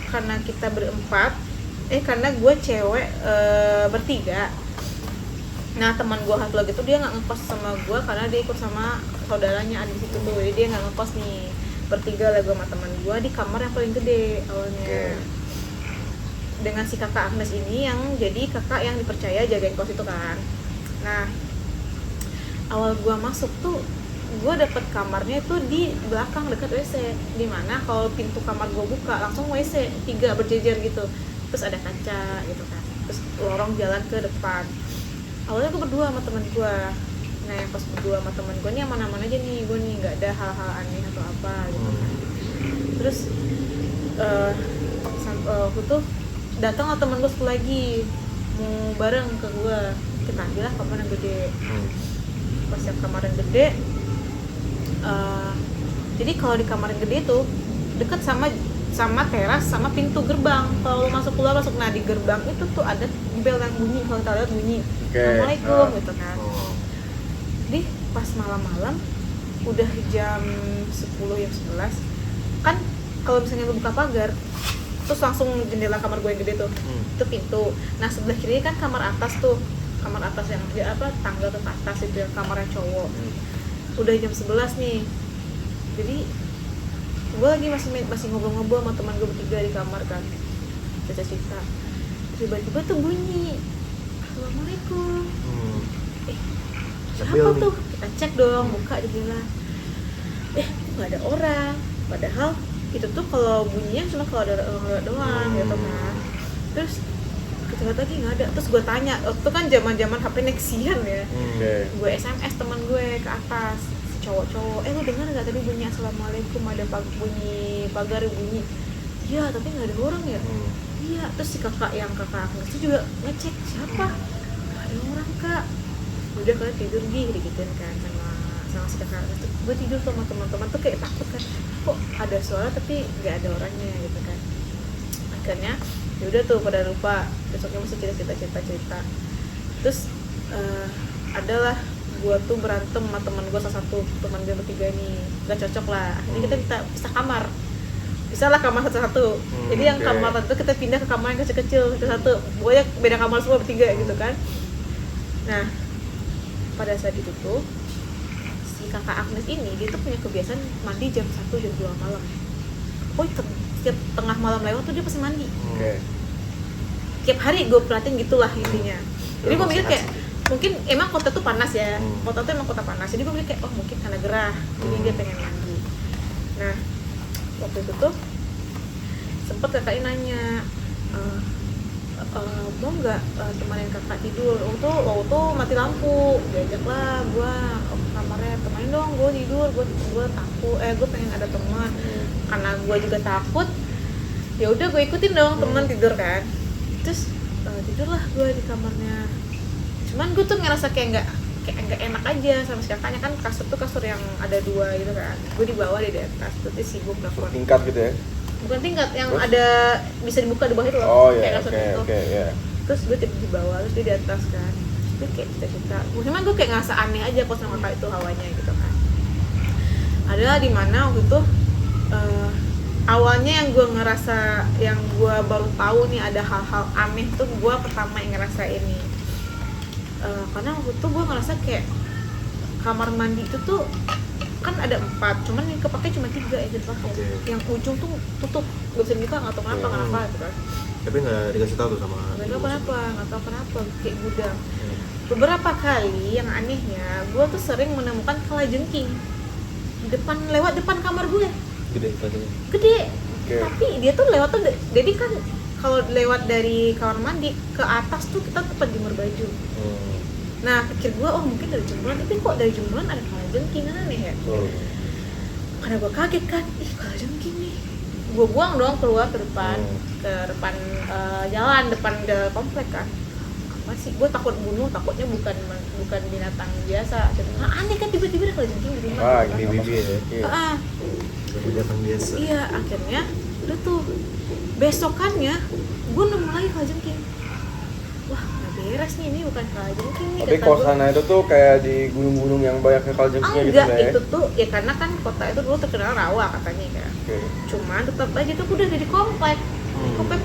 karena kita berempat, karena gue cewek bertiga. Nah teman gue satu lagi tuh dia nggak ngekos sama gue karena dia ikut sama saudaranya ada di situ tuh, jadi dia nggak ngekos nih. Bertiga lah gue sama teman gue di kamar yang paling gede awalnya. Dengan si kakak Agnes ini yang jadi kakak yang dipercaya jagain kos itu kan. Nah awal gue masuk tuh gue dapet kamarnya itu di belakang dekat WC, dimana kalau pintu kamar gue buka langsung WC 3 berjejer gitu, terus ada kaca gitu kan, terus lorong jalan ke depan. Awalnya gue berdua sama temen gue. Nah yang pas berdua sama temen gue nih aman-aman aja nih, gue nih nggak ada hal-hal aneh atau apa gitu kan. Terus waktu tuh datang lah temen gue satu lagi mau bareng ke gue, kita ambil lah kamar yang gede. Pas yang kamar yang gede, jadi kalau di kamar yang gede itu dekat sama teras sama pintu gerbang. Kalau lo masuk keluar masuk, nah di gerbang itu tuh ada bel yang bunyi, kalau kita lihat bunyi Assalamualaikum gitu kan. Jadi pas malam-malam udah jam 10 jam 11 kan, kalau misalnya lo buka pagar terus langsung jendela kamar gue yang gede tuh, itu pintu. Nah sebelah kiri kan kamar atas tuh, kamar atas yang tangga ke atas itu yang kamarnya cowok. Udah jam 11 nih, jadi gue lagi masih ngobrol-ngobrol sama teman gue bertiga di kamar kan, cerita-cerita. Tiba-tiba tuh bunyi Assalamualaikum. Siapa tuh? Kita cek dong, buka jendela. Nggak ada orang. Padahal itu tuh kalau bunyinya cuma kalau ada orang doang gitu kan. Terus kita lihat lagi nggak ada. Terus gue tanya, waktu kan zaman HP Nexian ya. Gue SMS teman gue ke atas, si cowok-cowok, lu dengar nggak tadi bunyi Assalamualaikum, ada bunyi pagar bunyi? Iya, tapi nggak ada orang ya. Iya, terus si kakak Agnes itu juga ngecek, siapa? Nggak ada orang kak. Udah kalian tidur gituin kan sama si kakak Agnes. Gue tidur sama teman-teman tuh kayak takut kan, kok ada suara tapi nggak ada orangnya gitu kan. Akhirnya ya udah tuh pada lupa, besoknya masih cerita. Terus adalah gue tuh berantem sama teman gue, salah satu teman gue bertiga nih gak cocok lah. Akhirnya kita minta pisah kamar, bisa lah kamar satu-satu. Jadi yang kamar satu kita pindah ke kamar yang kecil-kecil satu, pokoknya beda kamar semua bertiga gitu kan. Nah pada saat itu tuh si kakak Agnes ini dia tuh punya kebiasaan mandi jam 1 jam 2 malam. Setiap tengah malam lewat tuh dia pasti mandi. Tiap hari gue perhatiin gitulah intinya. Jadi gue mikir kayak mungkin emang kota tuh panas ya, kota tuh emang kota panas. Jadi gue mikir kayak mungkin karena gerah, jadi dia pengen mandi. Nah waktu itu tuh sempet kakaknya nanya, mau nggak temanin kakak tidur? Waktu tuh mati lampu, diajak lah gue ke kamarnya, temanin dong gue tidur, gue takut, gue pengen ada teman. Karena gue juga takut, ya udah gue ikutin dong teman tidur kan. Terus tidurlah gue di kamarnya. Cuman gue tuh ngerasa kayak kayak nggak enak aja sama si kakaknya, kan kasur tuh kasur yang ada 2 gitu kan, gue di bawah dia di atas, terus sibuk nelfon. Tingkat gitu ya. Bukan tingkat, yang Terus? ada bisa dibuka di bawah itu loh, Oh kayak iya, kasur oke itu. oke ya. Terus gue tidur di bawah, terus dia di atas kan, terus kayak cita-cita, cuman gue kayak ngerasa aneh aja pas sama kakak itu hawanya gitu kan. Ada di mana waktu itu awalnya yang gue ngerasa, yang gue baru tahu nih ada hal-hal aneh tuh gue pertama yang ngerasa ini. Karena waktu itu gue ngerasa kayak kamar mandi itu tuh kan ada 4, cuman yang kepake cuma 3 yang dipakai. Oke. Yang ujung tuh tutup, gak bisa dibuka, nggak tahu kenapa gitu kan. Tapi nggak dikasih tahu tuh sama Nggak tahu kenapa, kayak gudang. Hmm. Beberapa kali yang anehnya, gue tuh sering menemukan kalajengking lewat depan kamar gue. Gede katanya. Gede. Oke. Tapi dia tuh lewat tuh, jadi kan kalau lewat dari kamar mandi ke atas tuh kita tempat jemur baju. Nah pikir gue, oh mungkin dari jemuran, tapi kok dari jemuran ada kalajengking, aneh ya. Karena gue kaget kan, ih kalajengking nih. Gue buang dong keluar ke depan, jalan depan komplek kan. Apa sih? Gue takut bunuh, takutnya bukan binatang biasa. Nah, aneh kan tiba-tiba ada kalajengking di rumah. Ah, gitu kan. ini bibi ya. Iya. Binatang biasa. Iya, akhirnya udah tuh besokannya gue nemu lagi kalajengking. Wah, nggak beres nih, ini bukan kalajengking nih. Tapi kata kosan itu tuh kayak di gunung-gunung yang banyak kalajengkingnya gitu enggak, lah ya. itu tuh ya karena kan kota itu dulu terkenal rawa katanya kan. Oke. Cuman tetap aja tuh udah jadi komplek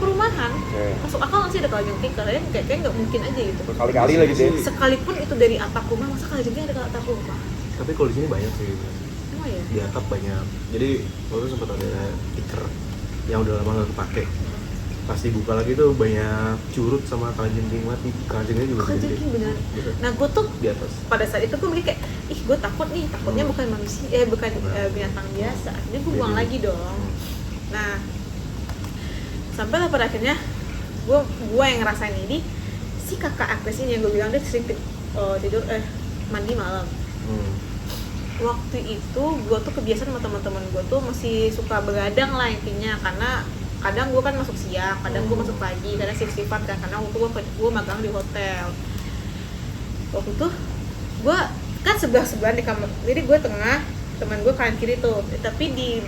perumahan. Oke. Masuk akal nggak sih ada kalajengking? Karena kayak nggak mungkin aja gitu. Berkali-kali lagi deh. Sekalipun itu dari atap rumah, masa kalajengking ada ke atap rumah? Tapi kalau di sini banyak sih. Emang ya? Di atap banyak. Jadi waktu itu sempat ada tikar yang udah lama nggak kepake. Pas dibuka lagi tuh banyak curut sama kalajengking mati. Kalajengkingnya juga gede. Kalajengking benar. Gitu. Nah gue tuh Di atas. pada saat itu gue mikir kayak, ih gue takut nih, takutnya bukan manusia, bukan binatang biasa. Akhirnya gue buang lagi dong. Nah sampailah pada akhirnya gue yang ngerasain ini, si kakak aktris ini yang gue bilang dia sering tidur mandi malam. Waktu itu gue tuh kebiasaan sama teman-teman gue tuh masih suka begadang lah intinya, karena kadang gue kan masuk siang, kadang gue masuk pagi, kadang shift-shiftan kan, karena waktu gue magang di hotel. Waktu itu gue kan sebelah-sebelahan di kamar, jadi gue tengah, teman gue kanan kiri tuh, tapi di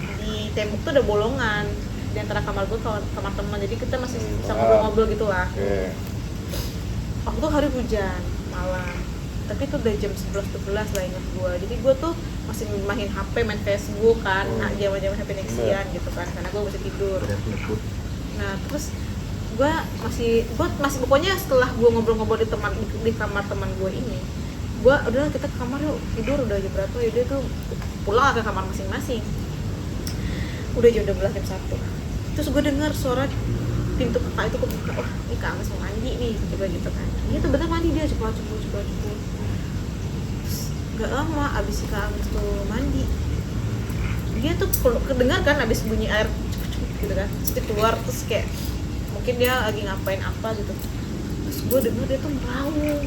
tembok tuh ada bolongan di antara kamar gue ke kamar teman, jadi kita masih bisa ngobrol-ngobrol gitu lah. Waktu itu hari hujan malam, tapi itu udah jam 11-12 lah ingat gue. Jadi gue tuh masih main HP, main Facebook kan, zaman-zaman HP Nexian gitu kan, karena gue masih tidur. Nah terus gue masih pokoknya setelah gue ngobrol-ngobrol di kamar teman gue ini, gue udah kita ke kamar yuk tidur, udah jam berapa ya, dia tuh pulang ke kamar masing-masing. Udah jam 12 jam 1. Terus gue dengar suara pintu kakak itu kebuka, wah ini Kak Agnes mau mandi nih, coba gitu kan. Dia tuh bener mandi, dia cepat. Terus gak lama abis si Kak Agnes tuh mandi, dia tuh kedengar kan abis bunyi air gitu kan, terus dia keluar, terus kayak mungkin dia lagi ngapain apa gitu. Terus gue dengar dia tuh meraung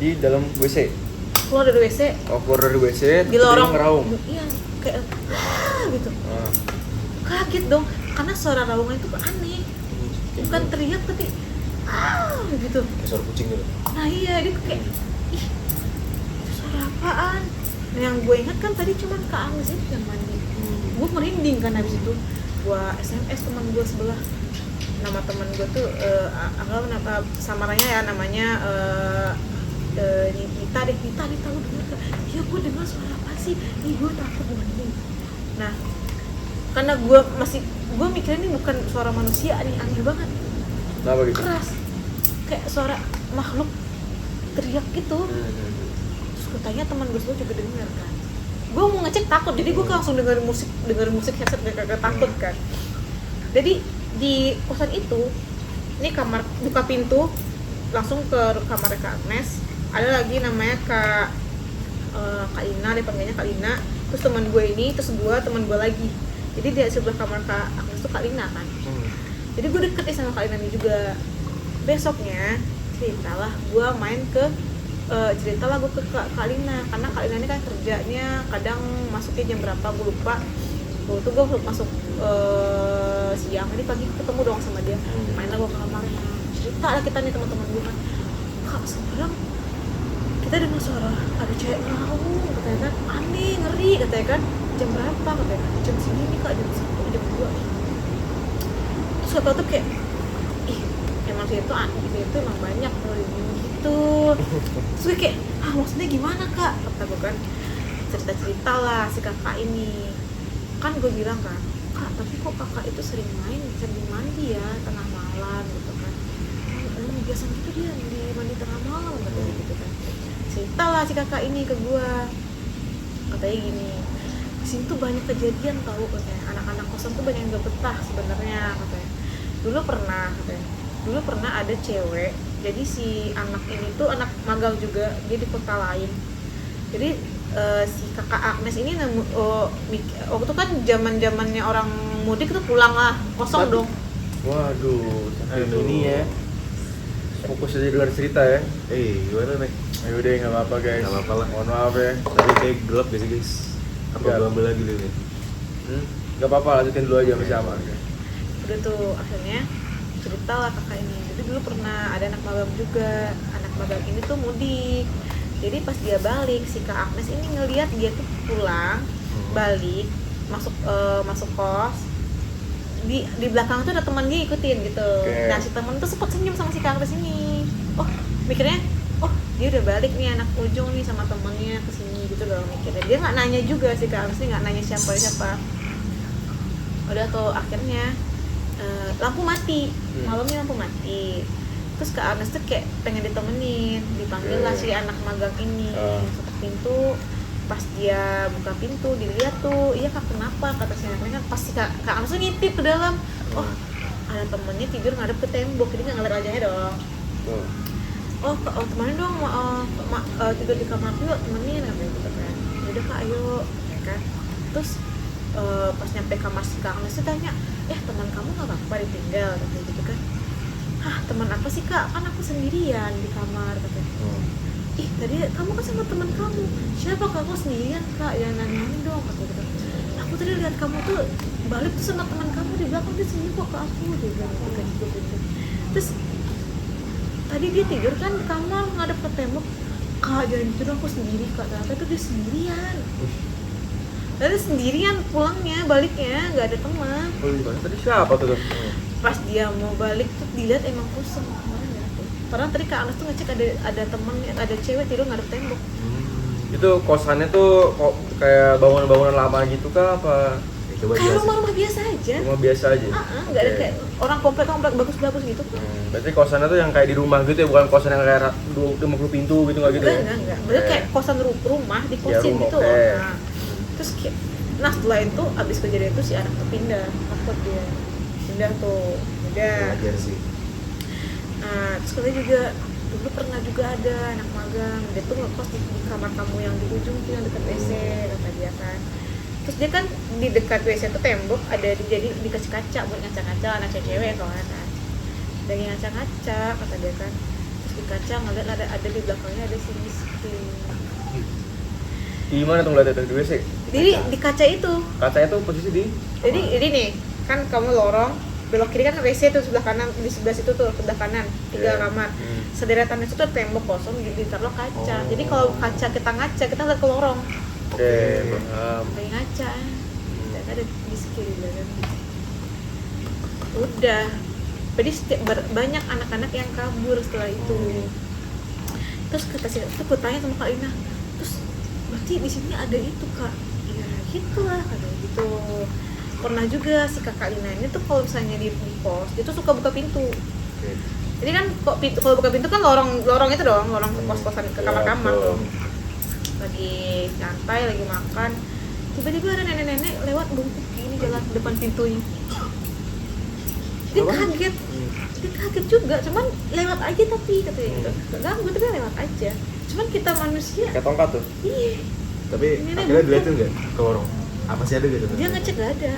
Di dalam WC. keluar dari WC, Keluar dari WC, di terus dia lorong. ngeraung. Iya, kayak gitu. Kaget dong, karena suara raungan itu aneh, bukan teriak tapi gitu. Kayak suara kucing gitu. Nah iya, dia tuh kayak, ih itu suara apaan? Nah yang gue ingat kan tadi cuman Kak Agnes itu yang mandi. Gue merinding kan habis itu. Gue SMS teman gue sebelah, nama teman gue tuh anggap samarannya ya, namanya Nita lu denger gak? Iya gue dengar suara apa sih? Ih gue takut merinding. Nah karena gue mikirnya ini bukan suara manusia nih, aneh banget. Kenapa gitu? Keras, kayak suara makhluk teriak gitu. Terus gue tanya teman gue juga denger kan. Gue mau ngecek takut, jadi gue langsung denger musik headset, gak takut kan. Jadi di kosan itu, ini kamar, buka pintu langsung ke kamar Kak Agnes. Ada lagi namanya Kak Lina, dia panggilnya Kak Lina. Terus teman gue ini, terus gue teman gue lagi. Jadi di sebelah kamar Kak Agnes tuh Kak Lina kan. Jadi gue deket sama Kak Lina ini juga. Besoknya ceritalah gue ke Kak Lina, karena Kak Lina ini kan kerjanya kadang masuknya jam berapa gue lupa. Waktu itu gue masuk siang, jadi pagi ketemu dong sama dia. Mainlah gue ke kamarnya, cerita lah kita nih teman-teman gue kan, Kak sekarang kita dengar suara ada cewek ngelamun katanya kan, aneh, ngeri katanya kan, jam berapa katanya kan, jam segini kak, jam 1, jam 2. Terus kakak tuh kayak, ih emang sih itu aneh gitu, itu emang banyak tuh gitu. Terus gue kayak, maksudnya gimana kak, kata gue kan, cerita-cerita lah si kakak ini. Kan gue bilang kan, kak tapi kok kakak itu sering mandi ya tengah malam gitu kan, biasa gitu dia di mandi tengah malam katanya gitu kan. Cerita lah si kakak ini ke gue, katanya gini, di sini tuh banyak kejadian tahu katanya, anak-anak kosan tuh banyak yang gak betah sebenarnya katanya. Dulu pernah ada cewek, jadi si anak ini tuh anak magang juga, dia di kota lain. Jadi si kakak Agnes ini waktu itu kan zaman-zamannya orang mudik tuh pulang lah, kosong dong. Waduh, sampai ini ya. Fokus aja dengar cerita ya. Gimana nih? Ayo deh, nggak apa-apa guys. Nggak apa-apa lah. Mohon maaf ya. Tadi kayak gelap gak sih guys? Apa Gelap. gue ambil lagi dulu nih? Nggak apa-apa, lanjutin dulu aja masih aman. Udah tuh akhirnya cerita lah kakak ini. Jadi dulu pernah ada anak magang juga. Anak magang ini tuh mudik. Jadi pas dia balik, si Kak Agnes ini ngelihat dia tuh pulang, balik, masuk kos. Di belakang tuh ada teman dia ikutin gitu. Okay. Nah si teman tuh sempat senyum sama si Kak Agnes ini. Oh mikirnya, oh dia udah balik nih anak ujung nih sama temennya kesini gitu loh mikirnya. Dia nggak nanya juga si Kak Agnes ini nggak nanya siapa. Udah tuh akhirnya lampu mati, malamnya lampu mati. Terus Kak Agnes tuh kayak pengen ditemenin, dipanggil lah si anak magang ini, ketuk pintu. Pas dia buka pintu, dilihat tuh, iya kak kenapa, kata si anaknya kan. Pasti Kak Agnes tuh ngintip ke dalam, oh ada temennya tidur ngadep ke tembok, jadi nggak ngeliat wajahnya dong. Oh temenin dong, tidur di kamar yuk, temenin katanya gitu kan. Yaudah kak ayo, ya kan. Terus pas nyampe kamar si Kak Agnes tuh tanya, teman kamu nggak apa-apa ditinggal katanya gitu kan. Teman apa sih kak, kan aku sendirian di kamar katanya. Tadi kamu kan sama teman kamu, siapa kak? Aku sendirian kak, ya nanya-nanya dong katanya gitu. Aku tadi lihat kamu tuh balik tuh sama teman kamu di belakang, dia sini kok ke aku, dia bilang gitu kan. Terus tadi dia tidur kan di kamar ngadep ke tembok, kak jangan gitu dong, aku sendiri kak, ternyata tuh dia sendirian. Lalu sendirian pulangnya, baliknya nggak ada teman. Tadi siapa tuh? Pas dia mau balik tuh dilihat emang kosong kemarin ya tuh. Padahal tadi Kak Agnes tuh ngecek ada temennya, ada cewek tidur ngadep tembok. Itu kosannya tuh kok kayak bangunan-bangunan lama gitu kah apa? Coba Kayak jelasin. rumah-rumah biasa aja. Rumah biasa aja. Nggak ada kayak orang komplek bagus-bagus gitu. Berarti kosannya tuh yang kayak di rumah gitu ya, bukan kosan yang kayak 50 pintu gitu nggak gitu ya? Enggak. Berarti kayak kosan rumah di kosin rumah, gitu oke. loh. Terus kayak, setelah itu abis kejadian itu si anak tuh pindah, takut dia pindah tuh, udah. Wajar sih. Terus katanya juga dulu pernah juga ada anak magang, dia tuh ngekos di kamar tamu yang di ujung tuh yang dekat WC kata dia kan. Terus dia kan di dekat WC tuh tembok ada jadi dikasih kaca buat ngaca-ngaca anak cewek soalnya kan. Dari ngaca-ngaca kata dia kan. Terus di kaca ngeliat ada di belakangnya ada si Rizky. Di mana tuh ngeliatnya di WC? Jadi di kaca itu. Kacanya tuh posisi di? Jadi nih kan kamu lorong belok kiri kan WC tuh sebelah kanan, di sebelah situ tuh sebelah kanan 3 kamar. Sederetan itu tuh tembok kosong ditaruh kaca. Jadi kalau kaca kita ngaca kita lihat ke lorong. Oke, paham. Kayak ngaca. Ternyata ada di kiri belakang. Udah. Jadi banyak anak-anak yang kabur setelah itu. Terus kata si, tuh gue tanya sama Kak Ina, terus berarti di sini ada itu kak? Ya gitulah katanya gitu. Pernah juga si kakak Lina ini tuh kalau misalnya di kos dia tuh suka buka pintu. Jadi kan kalau buka pintu kan lorong itu dong, lorong ke kos-kosan ke kamar-kamar tuh. Lagi santai, lagi makan, tiba-tiba ada nenek-nenek lewat bungkuk gini jalan di depan pintunya. Dia kaget juga, cuman lewat aja tapi katanya gitu. Gak ganggu tapi lewat aja. Cuman kita manusia. Kayak tongkat tuh. Iya. Tapi Nenek akhirnya bungkuk. dilihatin nggak ke lorong? Apa sih ada gitu? Dia ngecek gak ada.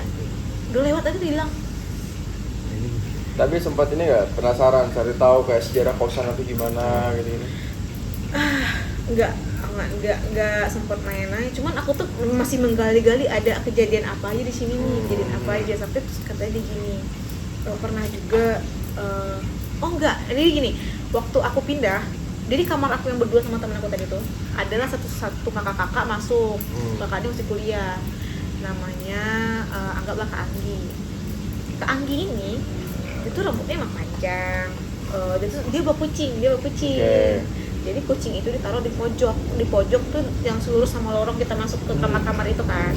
Udah lewat aja dia hilang. Tapi sempat ini nggak penasaran cari tahu kayak sejarah kosan atau gimana gitu ini? Enggak sempat nanya-nanya. Cuman aku tuh masih menggali-gali ada kejadian apa aja di sini nih, kejadian apa aja sampai terus katanya dia gini. Pernah juga jadi gini, waktu aku pindah Jadi kamar aku yang berdua sama temen aku tadi tuh adalah satu kakak masuk. Kakaknya masih kuliah. Namanya anggaplah Kak Anggi. Kak Anggi ini itu rambutnya emang panjang. Dia bawa kucing. Okay. Jadi kucing itu ditaruh di pojok tuh yang selurus sama lorong kita masuk ke kamar-kamar itu kan.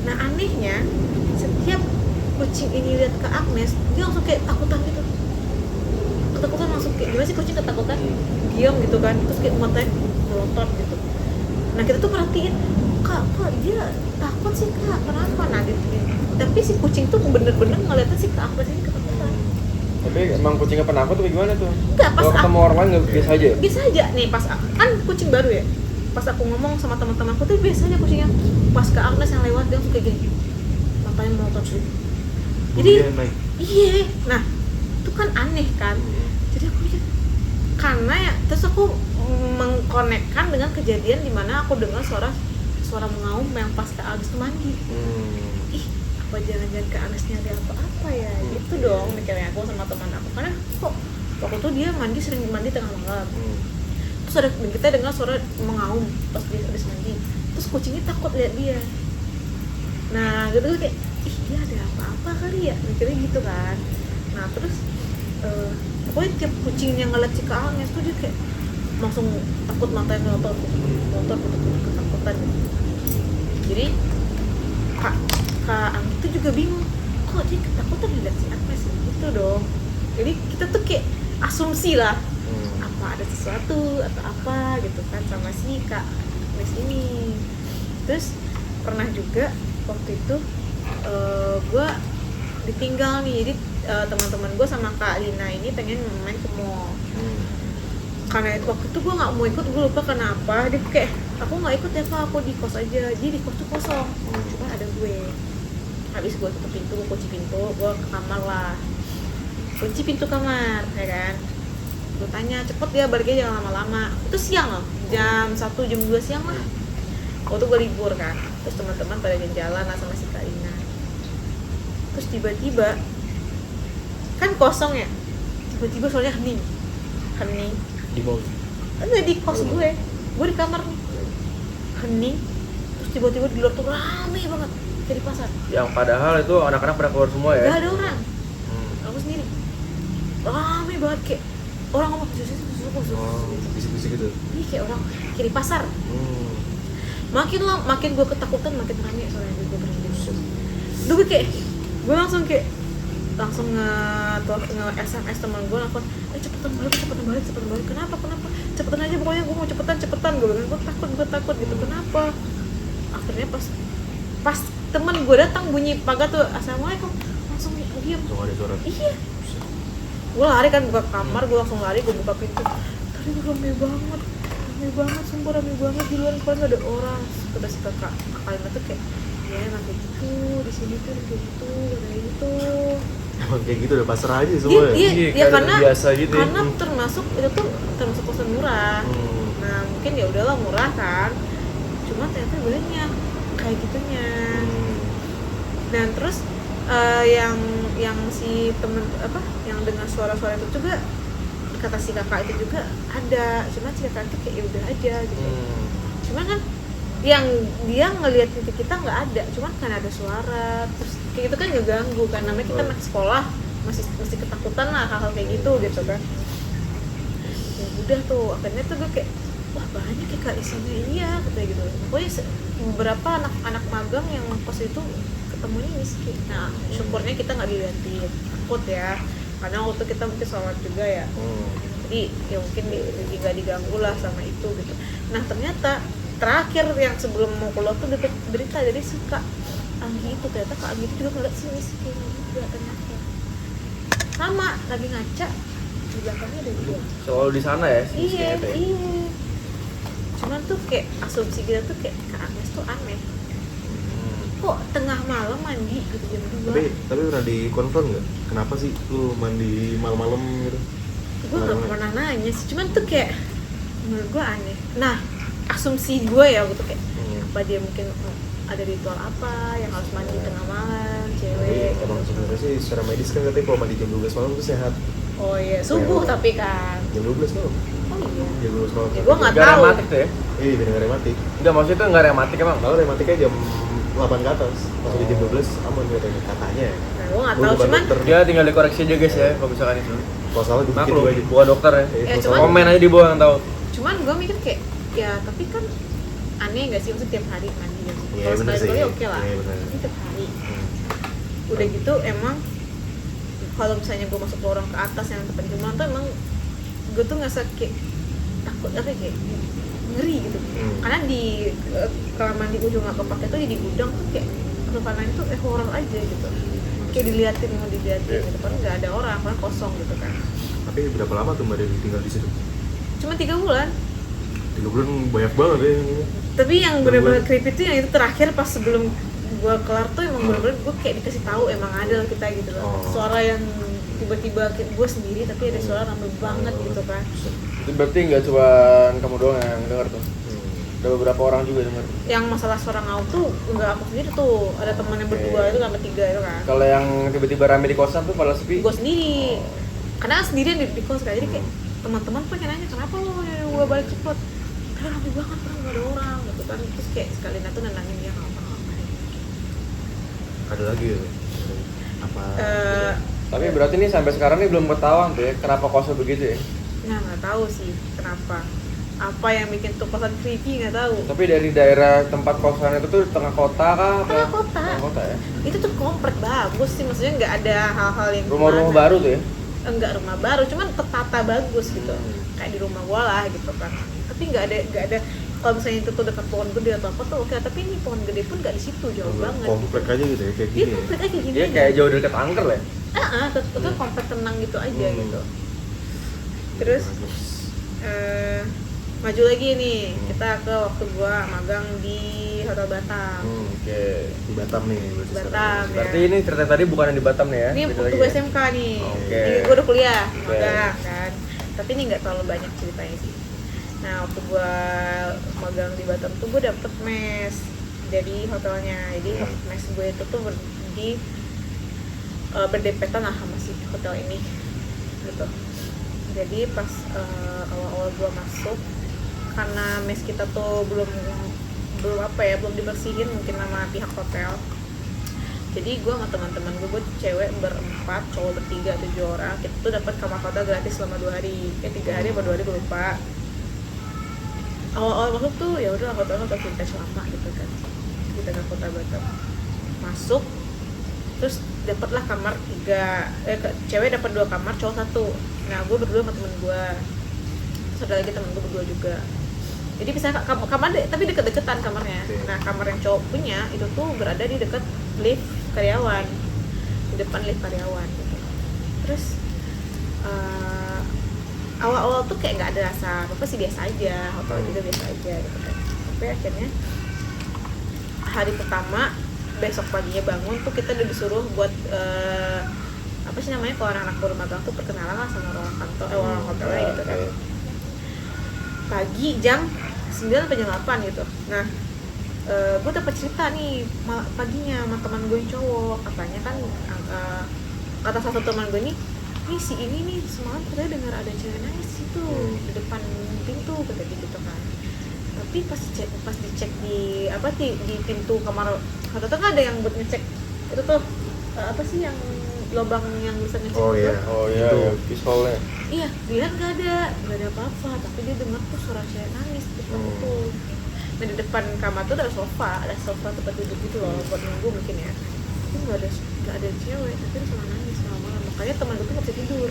Nah anehnya setiap kucing ini lihat ke Agnes, dia langsung kayak takutan gitu. Ketakutan langsung kayak gimana sih kucing ketakutan? Diam gitu kan, terus kayak matanya melotot gitu. Nah kita tuh perhatiin, kak dia takut sih kak, kenapa? Nah tapi si kucing tuh bener-bener ngeliatin si Kak Agnes ini ketakutan. Tapi emang kucingnya penakut atau gimana tuh? Enggak, pas kalau ketemu orang lain nggak biasa aja? Biasa aja nih, pas kan kucing baru ya. Pas aku ngomong sama teman-temanku tuh biasa aja kucingnya. Pas Kak Agnes yang lewat dia langsung kayak gini, matanya melotot sih. Jadi iya, nah itu kan aneh kan. Jadi aku mikir karena ya, terus aku mengkonekkan dengan kejadian dimana aku dengar suara mengaum yang pas Kak Agnes tuh mandi. Ih, apa jangan-jangan Kak Agnesnya ada apa-apa ya? Gitu dong mikirnya aku sama teman aku. Karena kok waktu itu dia sering mandi tengah malam. Terus kita dengar suara mengaum pas dia habis mandi. Terus kucingnya takut lihat dia. Nah gitu kayak, ih dia ada apa-apa kali ya? Mikirnya gitu kan. Nah terus pokoknya tiap kucing yang ngeliat si Kak Agnes tuh dia kayak langsung takut, matanya melotot ketakutan gitu. Jadi Kak Anggi tuh juga bingung, kok dia ketakutan lihat si Agnes gitu dong. Jadi kita tuh kayak asumsi lah, apa ada sesuatu atau apa gitu kan sama si Kak Agnes ini. Terus pernah juga waktu itu gue ditinggal nih, jadi teman-teman gue sama Kak Lina ini pengen main ke mall. Karena waktu itu gue nggak mau ikut, gue lupa kenapa. Dia kayak aku nggak ikut ya Kak, aku di kos aja. Jadi di kos tuh kosong, cuma ada gue. Habis gue tutup pintu, gue kunci pintu, gue ke kamar lah. Kunci pintu kamar, ya kan. Gue tanya cepet ya baliknya, jangan lama-lama. Itu siang loh, jam 1, jam 2 siang lah. Waktu gue libur kan, terus teman-teman pada jalan lah sama si Kak Lina. Terus tiba-tiba kan kosong ya, tiba-tiba soalnya hening di mall. Enggak, di kos gue di kamar nih hening. Terus tiba-tiba di luar tuh rame banget kayak di pasar. Yang padahal itu anak-anak pada keluar semua ya? Gak ada orang, aku sendiri. Rame banget kayak orang ngomong bisik gitu. Iya kayak orang kiri pasar. Makin gue ketakutan makin rame soalnya gue berhenti. Dulu kayak gue langsung nge-SMS teman gue, langsung cepetan balik, kenapa cepetan aja pokoknya, gue mau cepetan gue bilang, gue takut gitu. Kenapa? Akhirnya pas temen gue datang bunyi pagar tuh, assalamualaikum, langsung diam. Langsung ada suara. Iya, gue lari kan buka kamar, gue langsung lari, gue buka pintu. Tadi gue rame banget, sumpah rame banget, di luar gak ada orang. Kata si kakak Lina tuh kayak, ya emang kayak gitu, di sini tuh kayak gitu. Emang kayak gitu udah pasrah aja semua. Iya, karena biasa gitu. Karena termasuk kosan murah. Nah mungkin ya udahlah murah kan. Cuma ternyata banyak kayak gitunya. Dan terus yang si temen yang dengar suara-suara itu juga kata si kakak itu juga ada. Cuma si kakak itu kayak ya udah aja gitu. Cuma kan yang dia ngelihat titik kita nggak ada, cuman kan ada suara terus kayak gitu kan ngeganggu kan, namanya kita masih sekolah masih ketakutan lah hal-hal kayak gitu kan. Ya udah tuh akhirnya tuh gue kayak wah banyak ya Kak isinya, iya katanya gitu. Pokoknya beberapa anak magang yang kos itu ketemunya miskin. Nah syukurnya kita nggak dilihatin, takut ya karena waktu kita mungkin sholat juga ya. Jadi ya mungkin nggak diganggu lah sama itu gitu. Nah ternyata terakhir yang sebelum mau keluar tuh dapat berita dari si Kak Anggi itu, ternyata Kak Anggi itu juga ngeliat si miskin juga ternyata sama lagi ngaca di belakangnya ada dia. Selalu di sana ya? Iya. Cuman tuh kayak asumsi kita tuh kayak Kak Agnes tuh aneh. Kok tengah malam mandi gitu jam 2? Tapi pernah dikonfront nggak? Kenapa sih lu mandi malam-malam gitu? Gue nggak pernah nanya sih, cuman tuh kayak menurut gue aneh. Nah asumsi gue ya gitu kayak apa dia mungkin ada ritual apa yang harus mandi tengah malam cewek. Emang sebenarnya sih secara medis kan katanya kalau mandi jam 12 malam itu sehat. Oh iya subuh tapi kan jam 12 malam. Oh Jago sekolah. Ya, gua nggak Nggak tahu. rematik tuh ya? Iya, bener rematik. Enggak, maksudnya itu nggak rematik emang. Kalau rematiknya jam 8 ke atas, pas udah jam 12 aman katanya ya. Nah, gue nggak Gua tahu, bukan cuman dokter. Dia tinggal dikoreksi aja guys ya, kalau misalkan itu. Kalau salah dikit Maklum, gua aja. bukan dokter ya. Kalau cuman- salah- Komen aja di bawah yang tahu. gue mikir kayak ya tapi kan aneh nggak sih, maksudnya tiap hari mandi ya. Iya, Kalau bener sekali-sekali sih. oke lah, Iya, bener. tapi tiap hari. Hmm. Udah gitu emang kalau misalnya gue masuk lorong ke atas yang tempat jemuran tuh emang gue tuh ngerasa kayak takut apa ya, kayak ngeri gitu. Karena di kamar mandi ujung nggak kepake tuh jadi gudang tuh kayak kedepan itu horor aja gitu. Kayak diliatin mau diliatin gitu, padahal nggak ada orang, karena kosong gitu kan. Tapi berapa lama tuh Mbak Dewi tinggal di situ? Cuma 3 bulan. 3 bulan banyak banget ya. Tapi yang benar-benar creepy tuh yang itu terakhir pas sebelum gue kelar tuh emang benar-benar gue kayak dikasih tahu emang ada loh kita gitu loh. Oh. Suara yang tiba-tiba gue sendiri tapi ada suara rame banget gitu kan. Itu berarti nggak cuma kamu doang yang dengar tuh. Ada beberapa orang juga dengar. Yang masalah suara ngaum tuh enggak aku sendiri tuh, ada teman yang berdua itu sama 3 itu kan. Kalau yang tiba-tiba rame di kosan tuh pada sepi. Gue sendiri. Karena sendirian di kos kan, jadi kayak teman-teman pengen nanya kenapa lo gue balik cepet. Karena rame banget kan gak ada orang gitu kan. Terus kayak sekali tuh nenangin dia ngapain. Ada lagi ya? Apa? Tapi berarti nih sampai sekarang nih belum ketahuan tuh ya kenapa kosnya begitu ya. Nah nggak tahu sih kenapa. Apa yang bikin tuh kosan creepy nggak tahu. Tapi dari daerah tempat kosan itu tuh tengah kota kah? apa? Tengah kota. Tengah kota ya. Itu tuh komplek bagus sih, maksudnya nggak ada hal-hal yang Rumah-rumah gimana. baru tuh ya. Enggak rumah baru, cuman tertata bagus gitu, kayak di rumah gua lah gitu kan. Tapi nggak ada kalau misalnya itu tuh dekat pohon gede atau apa tuh oke, tapi ini pohon gede pun nggak di situ, jauh banget. Komplek aja gitu ya, kayak Dia gini ya? komplek aja gini. Dia aja. kayak jauh dekat angker lah ya. Tetep komplek tenang gitu aja gitu. Terus maju lagi nih, kita ke waktu gua magang di Hotel Batam. Oke. Di Batam nih berarti Batam. sekarang. Berarti Ya. ini cerita tadi bukan yang di Batam nih ya. Ini beda waktu lagi gue ya? SMK nih, Oke. jadi gue udah kuliah, Oke. magang kan. Tapi ini nggak terlalu banyak ceritanya sih. Nah waktu gue magang di Batam tuh gue dapet mes dari hotelnya. Jadi mes gue itu tuh berdempetan lah sama si hotel ini gitu. Jadi pas awal-awal gue masuk, karena mes kita tuh belum dibersihin mungkin sama pihak hotel. Jadi gue sama teman-teman gue cewek berempat, cowok bertiga, 7 orang. Kita tuh dapat kamar hotel gratis selama 2 hari, 3 hari atau 2 hari gue lupa. Awal-awal masuk tuh ya udah hotel vintage lama gitu kan di tengah kota Batam. Masuk, terus dapatlah kamar 3, cewek dapat 2 kamar, cowok 1. Nah gue berdua sama temen gue, terus ada lagi temen gue berdua juga. Jadi bisa kamar tapi deket-deketan kamarnya. Nah kamar yang cowok punya itu tuh berada di dekat lift karyawan, di depan lift karyawan gitu. Terus awal-awal tuh kayak nggak ada rasa apa sih, biasa aja, hotel juga biasa aja gitu kan. Sampai akhirnya hari pertama, besok paginya bangun tuh kita udah disuruh buat apa sih namanya kalau anak-anak baru magang tuh perkenalan lah sama orang kantor, orang hotelnya gitu kan. Pagi jam 9 atau jam 8 gitu. Nah, gue dapet cerita nih paginya sama teman gue yang cowok. Katanya kan kata satu teman gue nih si ini nih semalam katanya dengar ada cewek nangis itu di depan pintu kata dia gitu kan. Tapi pas dicek di di pintu kamar hotel tuh kan ada yang buat ngecek itu tuh apa sih yang lubang yang bisa ngecek Oh itu. iya. Oh iya, Itu. ya, pistolnya. Iya, dilihat nggak ada apa-apa, tapi dia dengar tuh suara cewek nangis di depan itu. Nah di depan kamar tuh ada sofa tempat duduk gitu loh buat nunggu mungkin ya. Tapi nggak ada cewek, tapi dia cuma nangis malam-malam. Makanya teman gue tuh nggak bisa tidur.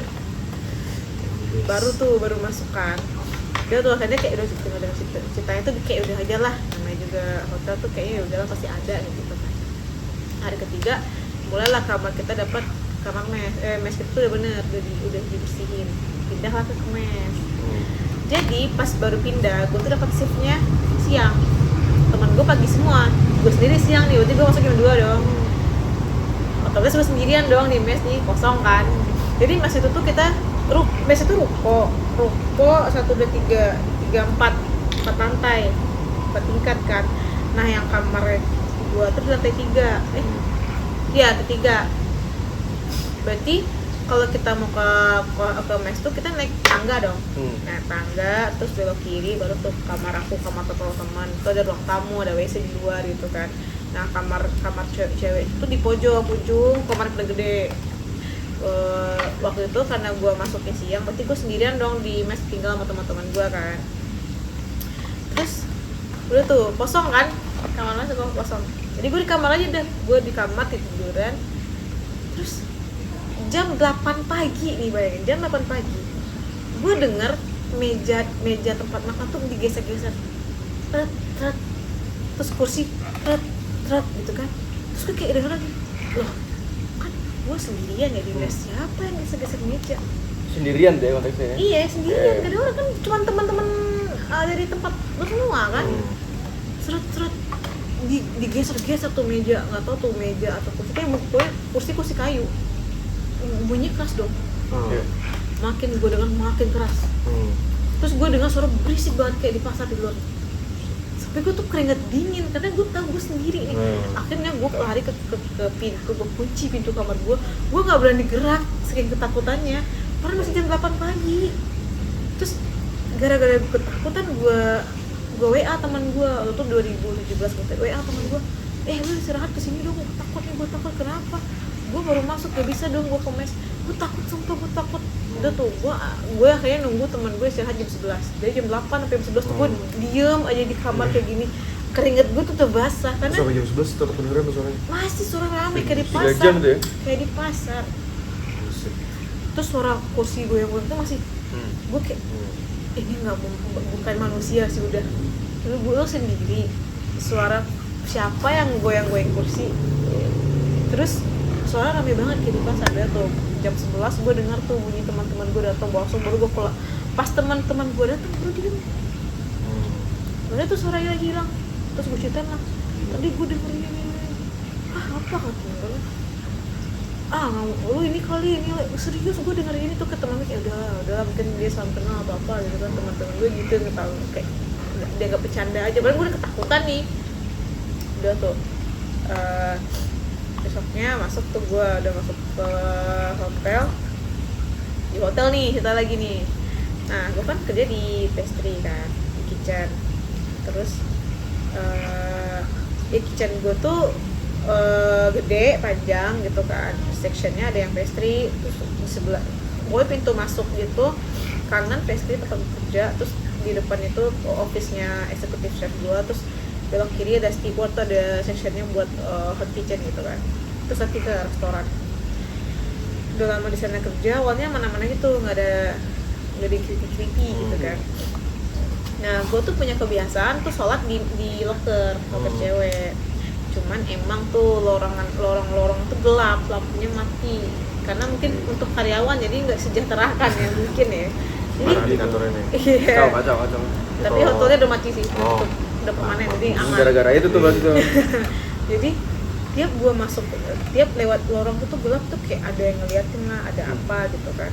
Baru masuk kan. Dia tuh akhirnya kayak udah ceritanya tuh kayak udah aja lah, namanya juga hotel tuh kayaknya udahlah pasti ada gitu kan. Hari ketiga mulailah kamar kita dapat kamar mes itu udah bener, udah dibersihin, pindahlah ke mes. Jadi pas baru pindah, gue tuh dapat shiftnya siang, teman gue pagi semua, gue sendiri siang nih, berarti gue masuk jam 2 dong. Otomatis gue sendirian dong di mes nih, kosong kan. Jadi mes itu tuh mes itu ruko 1, 2, 3, 4 lantai, 4 tingkat kan. Nah yang kamar gue tuh di lantai 3, iya lantai 3. Berarti kalau kita mau ke mes tuh kita naik tangga dong. Naik tangga terus belok kiri baru tuh kamar aku, kamar teman-teman. Tuh ada ruang tamu, ada WC di luar gitu kan. Nah, kamar cewek itu di pojok ujung, kamar paling gede. Waktu itu karena gue masuknya siang, berarti gue sendirian dong di mes, tinggal sama teman-teman gue kan. Terus udah tuh kosong kan, kamar mes kosong. Jadi gue di kamar aja deh, gue di kamar tiduran. Terus jam 8 pagi nih, bayangin jam 8 pagi gue denger meja tempat makan tuh digesek-gesek, tret, terus kursi tret gitu kan. Terus gue kayak denger lagi, loh kan gue sendirian ya di mes, siapa yang gesek-gesek meja? Sendirian deh konteksnya. Iya sendirian, gak ada orang kan, cuma teman-teman dari tempat lu semua kan. Seret digeser-geser tuh meja, nggak tahu tuh meja atau kursi, kayak kursi kayu. Bunyi keras dong. Makin gue dengar makin keras. Terus gue dengar suara berisik banget kayak di pasar di luar. Sampai gue tuh keringet dingin karena gue tahu gue sendiri nih. Akhirnya gue lari ke pintu, gue kunci pintu kamar gue. Gue nggak berani gerak saking ketakutannya. Padahal masih jam 8 pagi. Terus gara-gara gue ketakutan gue WA teman gue, waktu itu 2017 gue WA teman gue, lu istirahat kesini dong, gue takut nih, gue takut. Kenapa? Gue baru masuk, gak bisa dong gue ke mes, gue takut, sumpah gue takut. Udah tuh, gue akhirnya nunggu teman gue istirahat jam 11, dari jam 8 sampai jam 11 tuh gue diem aja di kamar kayak gini, keringet gue tuh udah basah karena sampai jam 11 tetap beneran suaranya. masih suara rame kayak di 3 pasar, jam tuh ya? kayak di pasar. Terus suara kursi goyang-goyang tuh masih, gue kayak ini bukan manusia sih udah. Lu sendiri, suara siapa yang goyang-goyang kursi. Terus suara rame banget kayak di pasar. Ada tuh jam 11 gue dengar tuh bunyi teman-teman gue datang, langsung baru gue pulang. Pas teman-teman gue datang baru diem. Baru tuh suaranya lagi hilang. Terus gue ceritain lah, tadi gue dengerin ini. Apa katanya? Lu ini kali ini serius, gue dengerin ini tuh ke temen gue, kayak udah mungkin dia salah kenal atau apa gitu kan. Teman-teman gue gitu ngetahu kayak dia gak bercanda aja, padahal gue udah ketakutan nih. Udah tuh besoknya masuk tuh, gue udah masuk ke hotel. Di hotel nih kita lagi nih. Nah gue kan kerja di pastry kan, di kitchen. Terus di kitchen gue tuh gede, panjang gitu kan, sectionnya ada yang pastry, terus di sebelah gue pintu masuk gitu, kanan pastry tempat kerja, terus di depan itu office-nya executive chef gue, terus belok kiri ada steward tuh, ada sectionnya buat hot kitchen gitu kan, terus nanti ke restoran. Udah lama di sana kerja, awalnya mana-mana gitu, nggak di creepy gitu kan. Nah gue tuh punya kebiasaan tuh sholat di locker cewek. Cuman emang tuh lorong tuh gelap, lampunya mati karena mungkin untuk karyawan jadi nggak sejahterakan ya mungkin ya. Jadi di kantornya. Iya. Kacau. Tapi hotelnya udah mati sih, udah permanen, jadi aman. Gara-gara itu tuh berarti tuh. Jadi tiap gua masuk, tiap lewat lorong tuh gelap tuh kayak ada yang ngeliatin lah, ada apa gitu kan.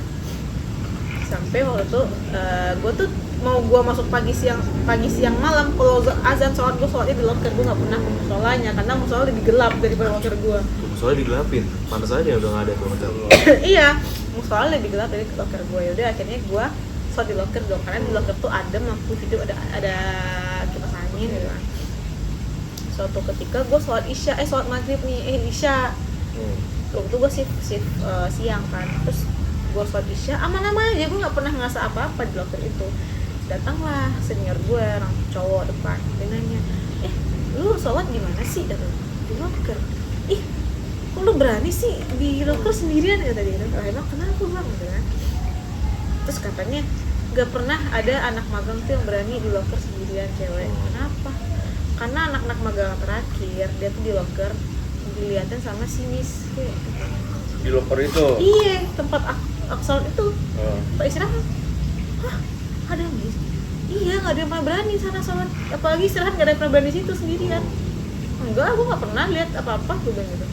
Sampai waktu itu gua tuh mau gua masuk pagi siang malam, kalau azan sholat gua sholatnya di locker, gua nggak pernah ke musolanya karena musola lebih gelap daripada locker gua. Soalnya digelapin, pantas aja udah nggak ada tuh hotel. Iya, musola lebih gelap dari locker gua. Yaudah akhirnya gua sholat di locker dong, karena di locker tuh adem, lampu hidup, ada kipas angin gitu kan. Suatu ketika gua sholat maghrib nih, isya. Waktu itu gua shift siang kan, terus gua sholat isya aman-aman aja, gua nggak pernah ngerasa apa-apa di locker itu. Datanglah senior gue, orang cowok depan, dia nanya, lu sholat di mana sih? Di locker. Kok lu berani sih di locker sendirian, kata dia. Emang kenapa bang? Gitu kan. Terus katanya gak pernah ada anak magang tuh yang berani di locker sendirian cewek. Kenapa? Karena anak-anak magang terakhir dia tuh di locker diliatin sama si miss kayak gitu. Di locker itu? Iya, tempat aksal itu. Tempat istirahat. Hah? Ada miss? Iya, nggak ada yang pernah berani sana sholat, apalagi istirahat nggak ada yang pernah berani situ sendirian. Enggak, aku nggak pernah lihat apa-apa, gue bilang gitu.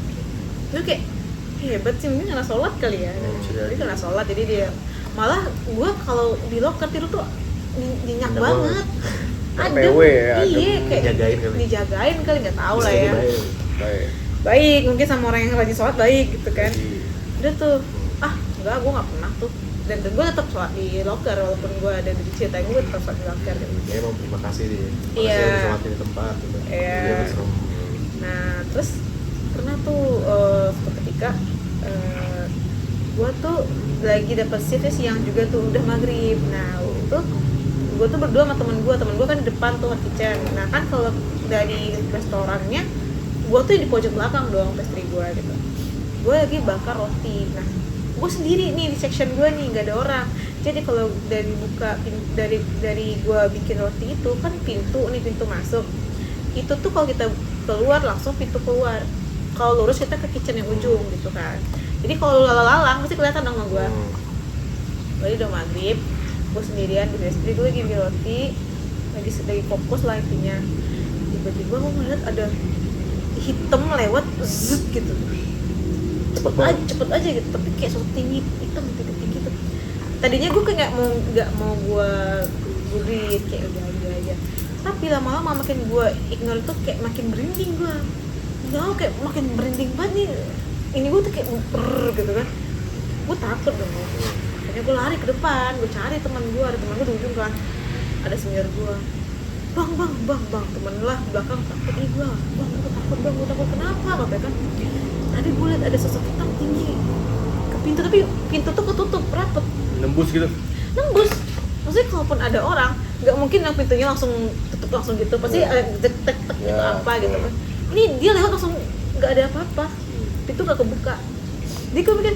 Terus kayak hebat sih, mungkin karena sholat kali ya. Jadi karena sholat, jadi dia malah gue kalau di locker tidur tuh nyenyak banget. PW ya, iya, kayak dijagain kali, nggak tahu lah ya. Baik, mungkin sama orang yang rajin sholat baik gitu kan. Udah tuh, enggak, gue nggak pernah tuh. Dan gue tetap sholat di locker walaupun gue ada di ceritain gue tetap sholat di locker gitu. Ya emang terima kasih dia. Makasih Iya. udah sholat di tempat gitu. Iya. Dia serem. Nah terus pernah tuh suatu ketika gue tuh lagi dapet shift siang juga tuh udah maghrib. Nah waktu itu gue tuh berdua sama temen gue kan di depan tuh kitchen. Nah kan kalau dari restorannya gue tuh di pojok belakang dong pastry gue gitu. Gue lagi bakar roti. Nah gue sendiri nih di section gue nih, nggak ada orang. Jadi kalau dari dari gue bikin roti itu kan pintu masuk itu tuh kalau kita keluar langsung pintu keluar, kalau lurus kita ke kitchen yang ujung gitu kan. Jadi kalau lalang pasti kelihatan dong sama gue. Jadi udah maghrib, gue sendirian di pastry, gue lagi bikin roti, lagi fokus lah intinya. Tiba-tiba gue ngeliat ada hitam lewat zut gitu, cepet aja gitu, tapi kayak sosok tinggi hitam tinggi tuh. Tadinya gue kayak nggak mau gue gurit, kayak udah aja. Tapi lama-lama makin gue ignore tuh kayak makin merinding gue. Nggak tahu kayak makin merinding banget nih. Ini gue tuh kayak gitu kan. Gue takut dong. Akhirnya gue lari ke depan, gue cari teman gue, ada teman gue di ujung kan. Ada senior gue. Bang, temen lah belakang takut nih gue. Bang, gue takut kenapa? Katanya kan. Tadi gue liat ada sosok hitam tinggi ke pintu, tapi pintu tuh ketutup rapet. Nembus gitu. Maksudnya kalaupun ada orang, nggak mungkin yang pintunya langsung tutup langsung gitu. Pasti ada tek gitu apa gitu kan. Ini dia lewat langsung nggak ada apa-apa. Pintu nggak kebuka. Jadi gue mikir,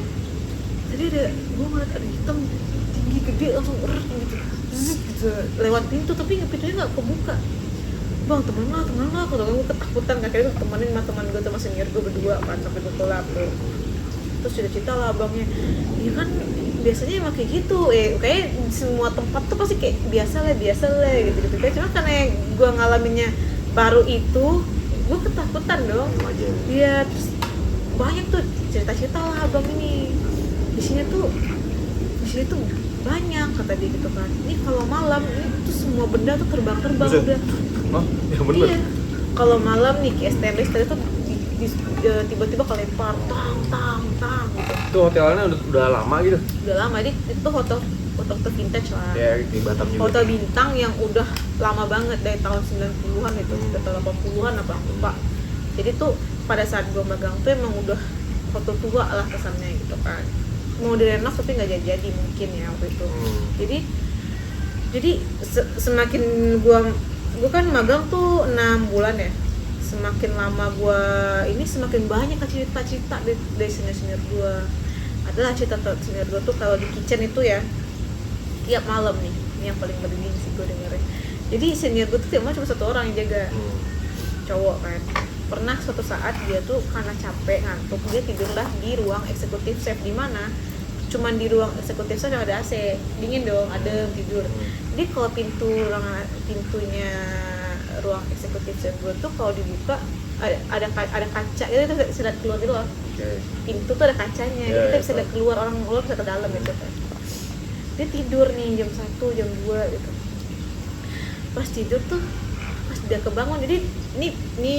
tadi gue ngeliat ada hitam tinggi gede langsung gitu. Gitu lewat pintu tapi pintunya nggak kebuka. Bang, temen lah kalau gue ketakutan kan, akhirnya gue temenin sama teman gue sama senior gue berdua kan sampai gue gelap tuh. Terus cerita lah abangnya, ya kan biasanya emang kayak gitu, kayak semua tempat tuh pasti kayak biasa lah gitu. Cuma karena gue ngalaminnya baru itu, gue ketakutan dong. Iya, terus banyak tuh cerita lah abang ini. Di sini tuh banyak kata dia gitu kan. Ini kalau malam ini tuh semua benda tuh terbang udah. Oh, ya bener. Iya. Kalau malam nih kayak stainless tadi tuh tiba-tiba kelempar tang gitu. Itu hotelnya udah lama gitu. Udah lama, itu hotel vintage lah. Ya, Di Batam juga. Hotel bintang yang udah lama banget dari tahun 90-an itu, udah tahun 80-an apa lupa. Jadi tuh pada saat gua magang tuh emang udah hotel tua lah kesannya gitu kan. Mau direnov tapi nggak jadi mungkin ya waktu itu. Jadi semakin gua kan magang tuh 6 bulan ya. Semakin lama gua ini semakin banyak cerita dari senior gua. Adalah cerita senior gua tuh kalau di kitchen itu ya tiap malam nih, ini yang paling merinding sih gua dengerin. Jadi senior gua tuh tiap malam cuma satu orang yang jaga, cowok kan. Pernah suatu saat dia tuh karena capek ngantuk, dia tidurlah di ruang eksekutif chef, di mana cuman di ruang eksekutif chef yang ada AC, dingin dong, adem tidur. Jadi kalau pintunya ruang eksekutif chef gue tuh kalau dibuka ada kaca gitu, bisa lihat keluar gitu loh. Pintu tuh ada kacanya, jadi kita bisa lihat keluar, orang bisa ke dalam gitu kan. Dia tidur nih jam 1, jam 2 gitu. Pas tidur tuh dia kebangun, jadi ini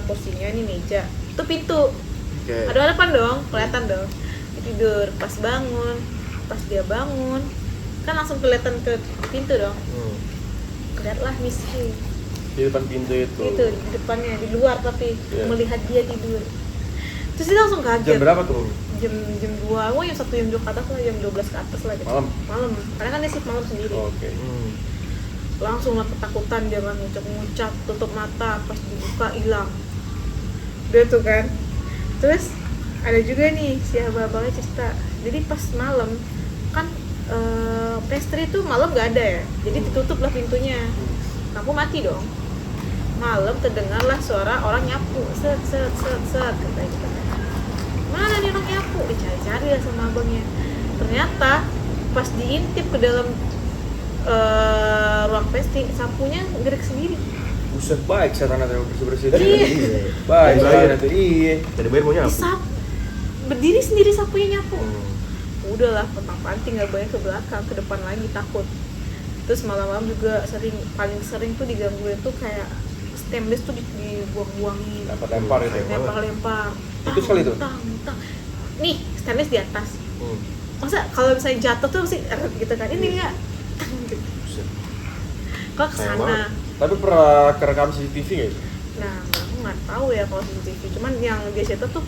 kursinya, ini meja, itu pintu, ada hadapan dong, kelihatan dong. Dia tidur, pas dia bangun kan langsung kelihatan ke pintu dong. Lihatlah Miss He di depan pintu itu di depannya, di luar tapi melihat dia tidur. Terus dia langsung kaget. Jam berapa tuh? Jam 2, jam 1, jam 2 ke atas lah, jam 12 ke atas lah gitu. Malam, karena kan dia shift malam sendiri. Langsung lah ketakutan, dia kan ngucap, tutup mata, pas dibuka hilang. Dia tuh kan. Terus ada juga nih si abang-abangnya cerita. Jadi pas malam kan pastry tuh malam nggak ada ya, jadi ditutup lah pintunya. Lampu mati dong. Malam terdengarlah suara orang nyapu, set katanya gitu. Mana nih orang nyapu? Dicari-cari lah sama abangnya. Ternyata pas diintip ke dalam ruang pastry, sapunya gerak sendiri. Buset, baik setan yang bersih-bersih. Iya. Baik banget. Iya. Dari bayar mau nyapu. Berdiri sendiri sapunya nyapu. Udahlah, petang-panting nggak banyak ke belakang, ke depan lagi takut. Terus malam-malam juga paling sering tuh digangguin tuh kayak stainless tuh dibuang-buangin, Lempar gitu ya. lempar Itu sekali tuh. tang. Nih stainless di atas, masa kalau misalnya jatuh tuh mesti gitu kan, ini enggak Buset. kok Sayang kesana. banget. Tapi pernah kerekam CCTV nggak itu? Nah aku nggak tahu ya kalau CCTV, cuman yang dia cerita tuh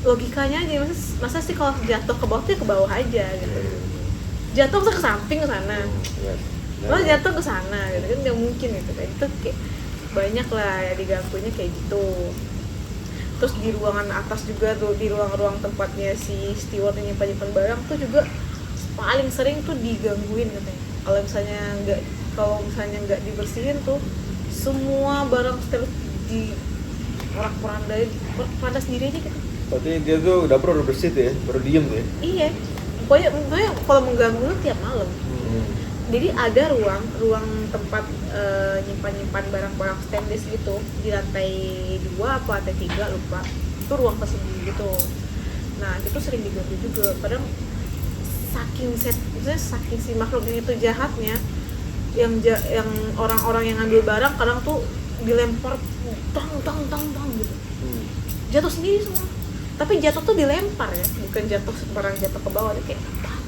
logikanya aja, masa sih kalau jatuh ke bawah tuh ya ke bawah aja gitu, jatuh masa ke samping ke sana, Yes. lo jatuh ke sana gitu kan nggak mungkin gitu kan. Itu kayak banyak lah ya diganggunya kayak gitu. Terus di ruangan atas juga tuh, di ruang-ruang tempatnya si steward yang nyimpan barang tuh juga paling sering tuh digangguin katanya. Kalau misalnya nggak dibersihin tuh semua barang steward di porak-poranda sendiri aja gitu. Berarti dia tuh dapur udah bersih tuh ya, baru diem tuh ya. Iya, pokoknya kalau mengganggu lu tiap malam. Jadi ada ruang tempat nyimpan barang-barang stainless gitu di lantai 2 apa lantai 3 lupa, itu ruang tersendiri gitu. Nah itu sering diganggu juga, kadang saking si makhluk ini tuh jahatnya, yang orang-orang yang ngambil barang kadang tuh dilempar tang gitu, jatuh sendiri semua. Tapi jatuh tuh dilempar ya, bukan jatuh barang jatuh ke bawah, kayak tang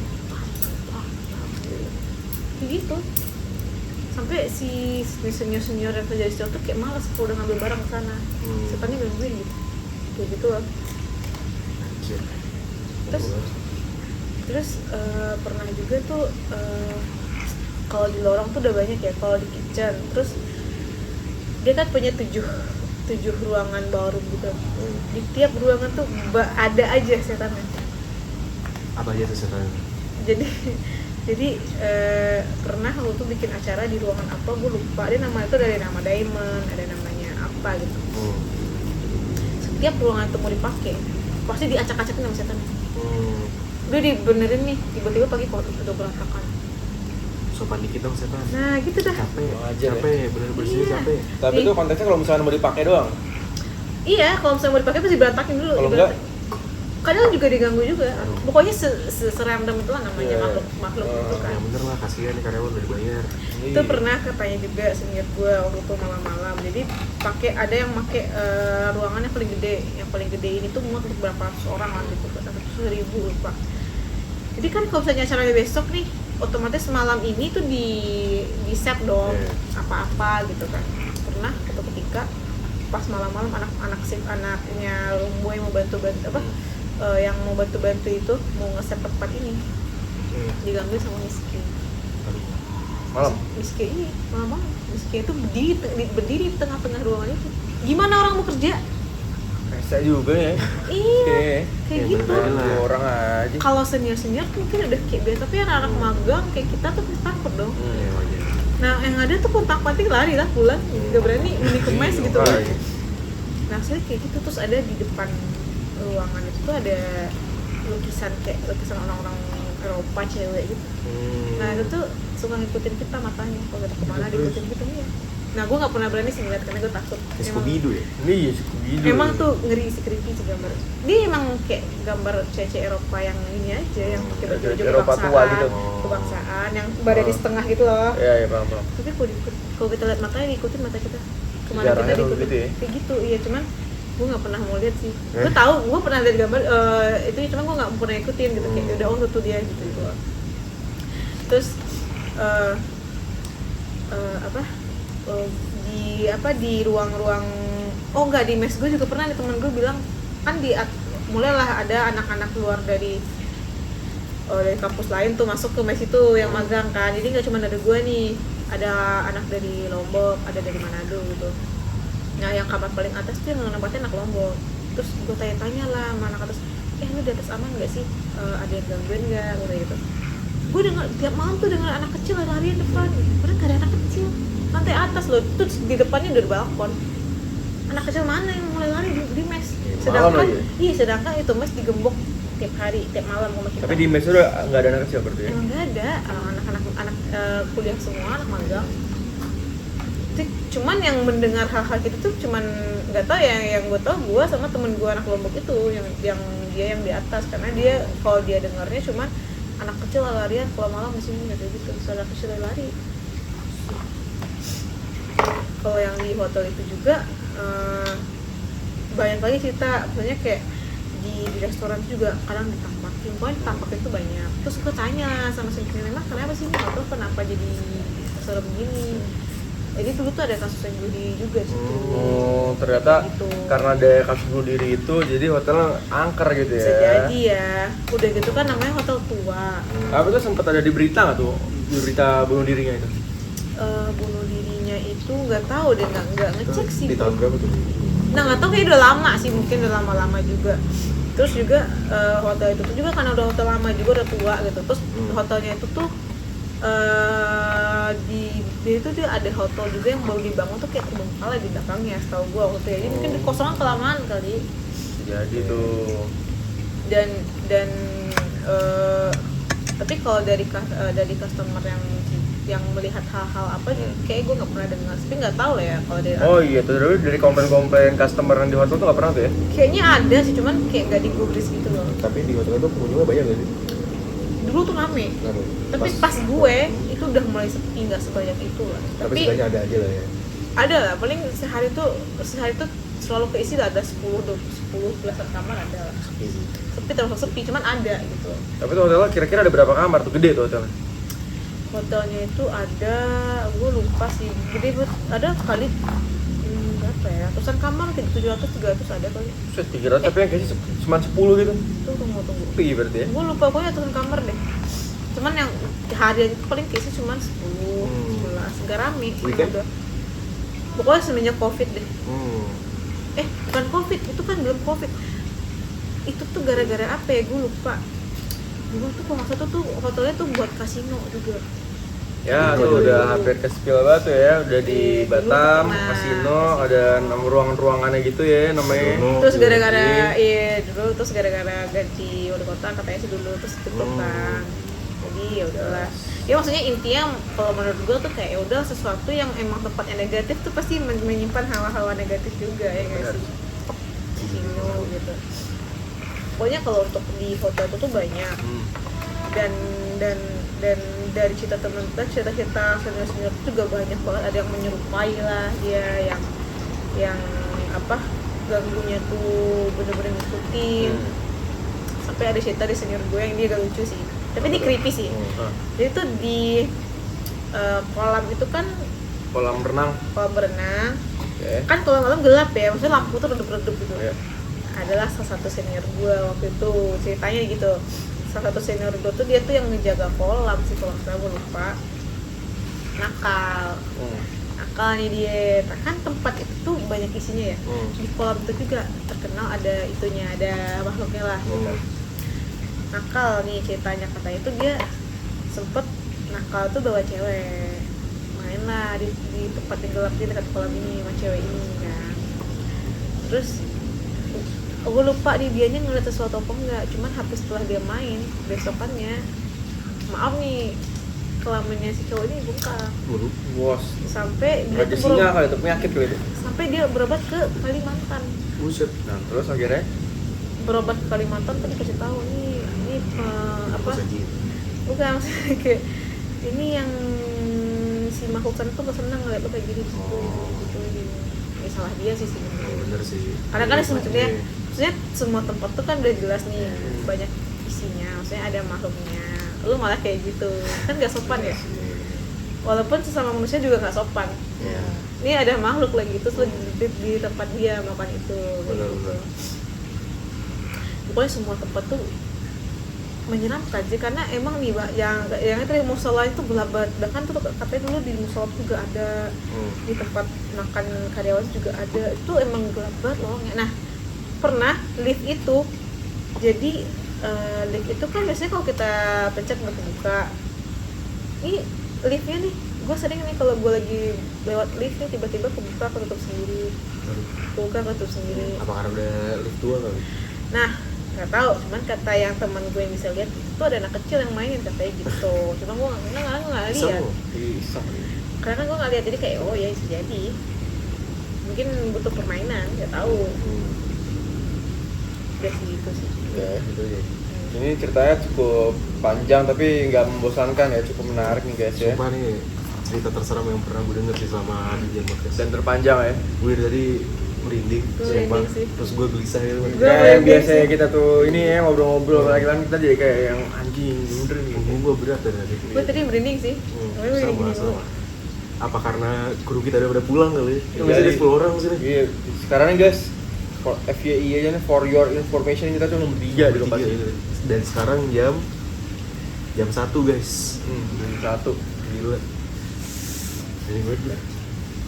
gitu. Sampai si senior yang kerja di situ tuh kayak malas kalau udah ngambil barang ke sana, setannya gangguin gitu, kayak gitu lah. Anjir. Terus pernah juga tuh kalau di lorong tuh udah banyak ya, kalau di kitchen. Terus dia kan punya 7 ruangan ballroom gitu. Di tiap ruangan tuh ada aja setannya. Apa aja tuh setan? Jadi pernah waktu itu bikin acara di ruangan apa gue lupa, dia nama itu dari nama Diamond, ada namanya apa gitu. Setiap ruangan itu mau dipakai pasti diacak-acakin sama setan. Udah dibenerin nih, tiba-tiba pagi kok udah berantakan. Sopan dikit dong setan. Nah gitu dah. Capek, bener bersih Iya. capek. Tapi itu konteksnya kalau misalnya mau dipakai doang. Iya, kalau misalnya mau dipakai pasti berantakin dulu. Kalau enggak? Kadang juga diganggu juga. Pokoknya serandom itulah namanya Iya. makhluk itu kan. Ya bener lah, kasihan nih karyawan udah dibayar. Itu pernah katanya juga senior gue waktu itu malam-malam. Jadi ada yang pakai ruangan yang paling gede ini tuh muat untuk berapa ratus orang lah gitu, 100.000 lupa. Jadi kan kalau misalnya acaranya besok nih, otomatis malam ini tuh di set dong apa-apa gitu kan. Pernah suatu ketika pas malam-malam anaknya Lumboy mau bantu yang mau bantu itu mau nge-set tempat ini, digangguin sama Miski. Malam. Miski ini malam Miski itu berdiri di tengah-tengah ruangan itu. Gimana orang mau kerja? Rese juga ya. Iya, kayak Ya, gitu. bener aja lah. Orang aja. Kalau senior mungkin udah kayak biasa, tapi anak magang kayak kita tuh takut dong. Ya wajar. Nah yang ada tuh kontak-kontak lari lah pulang, nggak berani beli kemes gitu. Iya. Nah saya kayak gitu, terus ada di depan ruangan itu tuh ada lukisan orang-orang Eropa cewek gitu. Nah itu tuh suka ngikutin kita matanya, kalau kita kemana diikutin kita ya. Nah gue nggak pernah berani sih ngeliat karena gue takut. Kayak Scooby-Doo ya? Ini ya Scooby-Doo. Emang tuh ngeri sih, creepy sih gambar. Dia emang kayak gambar cewek Eropa yang ini aja, yang pakai baju Eropa tua gitu. kebangsaan, yang badan di setengah gitu loh. Iya, paham. Tapi kalau kita lihat matanya, diikutin mata kita kemana kita Sejarahnya diikutin gitu ya? kayak gitu. Iya, cuman gue nggak pernah mau lihat sih. Gue tahu, gue pernah lihat gambar itu, cuman gue nggak pernah ikutin gitu. Kayak udah tuh dia gitu. Terus di ruang-ruang, di mes gue juga pernah, nih temen gue bilang kan mulailah ada anak-anak luar dari kampus lain tuh masuk ke mes itu yang magang kan. Jadi nggak cuma ada gue nih, ada anak dari Lombok, ada dari Manado gitu. Nah yang kamar paling atas tuh yang nempatin anak Lombok. Terus gue tanya-tanya lah sama anak atas, lu di atas aman nggak sih, ada yang gangguin nggak gitu. Gue dengar tiap malam tuh dengar anak kecil lari depan, padahal gak ada anak kecil, lantai atas loh, terus di depannya udah di balkon. Anak kecil mana yang mulai lari di mes? Sedangkan itu mes digembok tiap hari, tiap malam sama kita. Tapi di mes udah nggak ada anak kecil berarti ya? Emang nggak ada, anak kuliah semua, anak magang. Cuman yang mendengar hal-hal gitu tuh cuman nggak tahu ya, yang gue tahu gue sama temen gue anak Lombok itu yang dia yang di atas, karena dia kalau dia dengarnya cuman anak kecil larian kalau malam di sini kayak gitu, anak kecil lari. Kalau yang di hotel itu juga banyak lagi cerita, misalnya kayak di restoran juga kadang ditampakin pokoknya tampaknya tuh banyak. Terus gue tanya lah sama si memang kenapa sih ini hotel kenapa jadi serem gini. Jadi dulu tuh ada kasus yang bunuh diri juga di situ. Oh, ternyata Gitu. karena ada kasus bunuh diri itu jadi hotelnya angker gitu ya. Bisa jadi ya. Udah gitu kan namanya hotel tua. Apa itu sempat ada di berita nggak tuh? Di berita bunuh dirinya itu? Bunuh dirinya itu nggak tahu deh, nggak ngecek sih. Di tahun berapa tuh? Nah nggak tahu, kayak udah lama sih, mungkin udah lama-lama juga. Terus juga hotel itu tuh juga karena udah hotel lama juga, udah tua gitu. Terus hotelnya itu tuh di itu dia ada hotel juga yang baru dibangun tuh kayak terbengkalai di belakangnya, setahu gua waktu itu. Jadi mungkin kosongan kelamaan kali. Jadi tuh. Dan tapi kalau dari customer yang melihat hal-hal apa kayak gue nggak pernah dengar, tapi nggak tahu lah ya kalau dari Oh iya, tuh dari komplain-komplain customer yang di hotel tuh nggak pernah tuh ya? kayaknya ada sih, cuman kayak nggak digubris gitu loh. Tapi di hotel itu pengunjungnya banyak gak sih? Dulu tuh rame, Rame. tapi pas gue itu udah mulai sepi, nggak sebanyak itu lah. Tapi sebenarnya ada aja lah ya. Ada lah, paling sehari tuh selalu keisi lah, ada 10 belasan kamar ada lah. Sepi, terus sepi, cuman ada gitu. Tapi tuh hotelnya kira-kira ada berapa kamar tuh? Gede tuh hotelnya? Hotelnya itu ada, gue lupa sih, gede banget, ada kali berapa ya, ratusan kamar, 700-300 ada kali. Set 300, tapi yang kayaknya cuma 10 gitu. Tunggu Sepi berarti ya? gue lupa, pokoknya ratusan kamar deh. Cuman yang harian itu paling keisi cuma 10, 11, nggak rame. Weekend? Udah. Pokoknya semenjak covid deh. Bukan covid, itu kan belum covid. Itu tuh gara-gara apa ya, gue lupa. Dulu tuh kalau nggak salah tuh hotelnya tuh buat kasino juga. Ya, tuh udah hampir ke spill banget tuh ya, udah di Iya, dulu Batam, pernah kasino, ada ruangan-ruangannya gitu ya namanya. Terus gara-gara terus gara-gara ganti wali kota katanya sih dulu, terus tutup kan. Jadi ya udahlah. Ya maksudnya intinya kalau menurut gue tuh kayak ya udah, sesuatu yang emang tempatnya negatif tuh pasti menyimpan hal-hal negatif juga ya guys sih. Kasino gitu. Pokoknya kalau untuk di hotel itu tuh banyak. Dan dari cerita teman kita, cerita senior itu juga banyak banget, ada yang menyerupai lah dia, yang apa, ganggunya tuh bener-bener ngikutin. Sampai ada cerita di senior gue yang dia gak lucu sih, tapi ini creepy sih. Jadi tuh di kolam itu kan, Kolam renang. Okay. Kan kalau malam gelap ya, maksudnya lampu tuh redup-redup gitu. Adalah salah satu senior gue waktu itu ceritanya gitu. Salah satu senior gue tuh dia tuh yang ngejaga kolam sih, kalau saya gue lupa. Nakal nih dia. Nah, kan tempat itu tuh banyak isinya ya. Di kolam itu juga terkenal ada itunya, ada makhluknya lah gitu. Nakal nih ceritanya, katanya tuh dia sempet nakal tuh bawa cewek main lah di tempat yang gelap, di dekat kolam ini sama cewek ini kan. Terus gue lupa nih dianya ngeliat sesuatu apa enggak, cuman habis setelah dia main besokannya, maaf nih, kelaminnya si cowok ini bengkak. Sampai dia tuh singa kali itu, penyakit kali itu. sampai dia berobat ke Kalimantan. Buset. Nah, terus akhirnya Berobat ke Kalimantan tuh dikasih tahu ini apa? Saji. Bukan, maksudnya kayak ini yang si makhlukkan tuh gak seneng ngeliat lo kayak gini gitu. Ya salah dia sih sebenarnya. Bener sih. Karena kan sebenarnya semua tempat tuh kan udah jelas nih banyak isinya, maksudnya ada makhluknya, lu malah kayak gitu kan gak sopan ya, walaupun sesama manusia juga gak sopan. Ini ada makhluk lagi terus lu di tempat dia melakukan itu gitu. Pokoknya semua tempat tuh menyeramkan sih, karena emang nih yang itu musola itu gelap banget. Bahkan tuh katanya dulu di musola juga ada, di tempat makan karyawan juga ada, itu emang gelap banget loh. Nah pernah lift itu, jadi lift itu kan biasanya kalau kita pencet nggak kebuka. Ini liftnya nih, gue sering nih kalau gue lagi lewat lift nih tiba-tiba kebuka, ketutup sendiri, ketutup sendiri. Apa karena udah lift tua kali? Nah nggak tahu, cuman kata yang teman gue yang bisa lihat itu ada anak kecil yang mainin katanya gitu. Cuma gue nggak lihat, karena gue nggak lihat, jadi kayak oh ya bisa jadi mungkin butuh permainan, nggak tahu. Udah sih itu sih. Ya, gitu ya. Ini ceritanya cukup panjang tapi nggak membosankan ya, cukup menarik nih guys ya. Sumpah nih cerita terseram yang pernah gue denger sih selama di Jan Podcast. Dan terpanjang ya. Gue tadi merinding, Gua sumpah. merinding sih. Terus gue gelisah gitu. Gua Kayak merinding biasanya sih. kita tuh ini ya ngobrol-ngobrol lagi kan kita jadi kayak yang anjing bener nih. Punggung gue berat ya tadi. Gue tadi merinding sih. Gue merinding Sama, gini sama. mulu. Apa karena guru kita udah pada pulang kali? Iya, Masih ada iya. 10 orang sih. Iya, sekarang nih guys, FYI aja nih for your information kita tuh nomor 3 di lokasi. Tiga, dan sekarang jam 1 guys. Nomor 1. Gila. Ini gue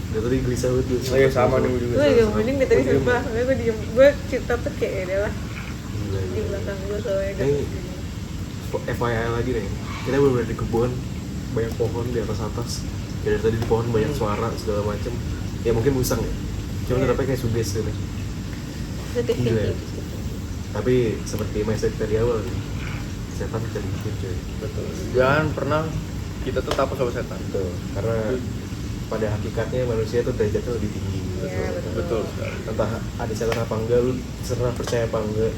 udah tadi gelisah banget gue. Oh iya, sama nih gue juga. Gue juga merinding dari tadi Gue diem. sumpah. Gue diem. Gue cerita tuh kayak ya udahlah Gila, di gila. belakang gue soalnya kan. Ini FYI lagi nih, kita bener-bener di kebun, banyak pohon di atas. Dari tadi di pohon banyak suara segala macem. Ya mungkin musang ya, cuma Iya. tetapnya kayak suges gitu. Positive Gila. thinking. Tapi seperti message dari awal nih, setan bisa dibikin coy. Betul. Jangan pernah kita tuh takut sama setan. Betul. Karena pada hakikatnya manusia tuh derajatnya lebih tinggi. Iya, betul. Betul sekali. Entah ada setan apa enggak, lu serah percaya apa enggak,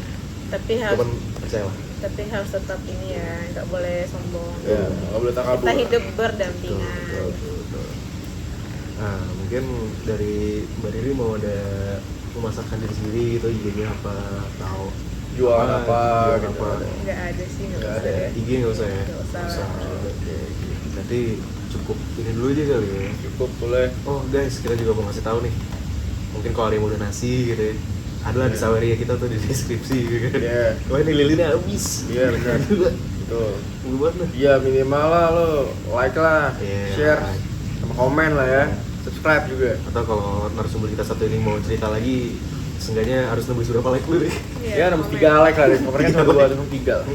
Tapi cuman harus percayalah. tapi harus tetap ini ya, nggak boleh sombong. Ya, nggak boleh takabur. Kita hidup Betul, berdampingan. betul. Nah, mungkin dari Mbak Riri mau ada memasakkan diri sendiri gitu, IG-nya apa, tahu Jualan apa jualan gitu. apa. Nggak ada sih, nggak Nggak usah ada. ya. IG nggak usah ya? Nggak usah. Oke. Berarti cukup ini dulu aja kali ya. Cukup boleh. Oh guys, kita juga mau ngasih tahu nih. Mungkin kalau ada yang mau donasi gitu ya, adalah di Saweria kita tuh di deskripsi gitu kan. Iya. Wah ini lilinnya habis. Iya, benar. Gila. Betul. Gimana? Iya minimal lah lo like lah, Iya. share, sama komen lah ya, subscribe juga. Atau kalau narasumber kita satu ini mau cerita lagi, seenggaknya harus nembus berapa like dulu deh. Ya nembus komen. 3 like lah, kemarin kan cuma 2 3 lah.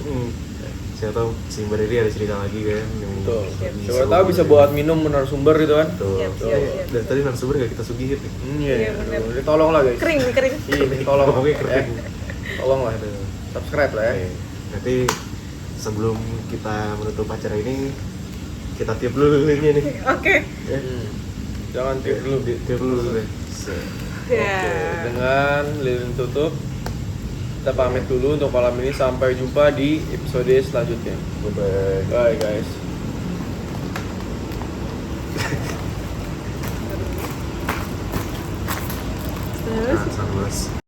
Saya tahu si Mbak Riri ada cerita lagi kan. yang Betul. lebih Siapa seru tahu bisa gitu. buat minum narasumber gitu kan. Betul. Siap, Betul. siap, siap. Dan tadi narasumber gak kita sugihin nih. Iya, Iya, bener. Jadi tolong lah guys. Kering, kering. Iya, ini tolong. Pokoknya kering. Ya. Tolong lah. Aduh. Subscribe lah ya. Oke. Nanti sebelum kita menutup acara ini, kita tiup dulu lilinnya nih. Oke. Ya. Jangan tiup dulu. Tiup dulu deh. Se- Ya. Oke, dengan lilin tutup, kita pamit dulu untuk malam ini. Sampai jumpa di episode selanjutnya. Bye-bye. Bye guys. Terus Nah, sama, Mas.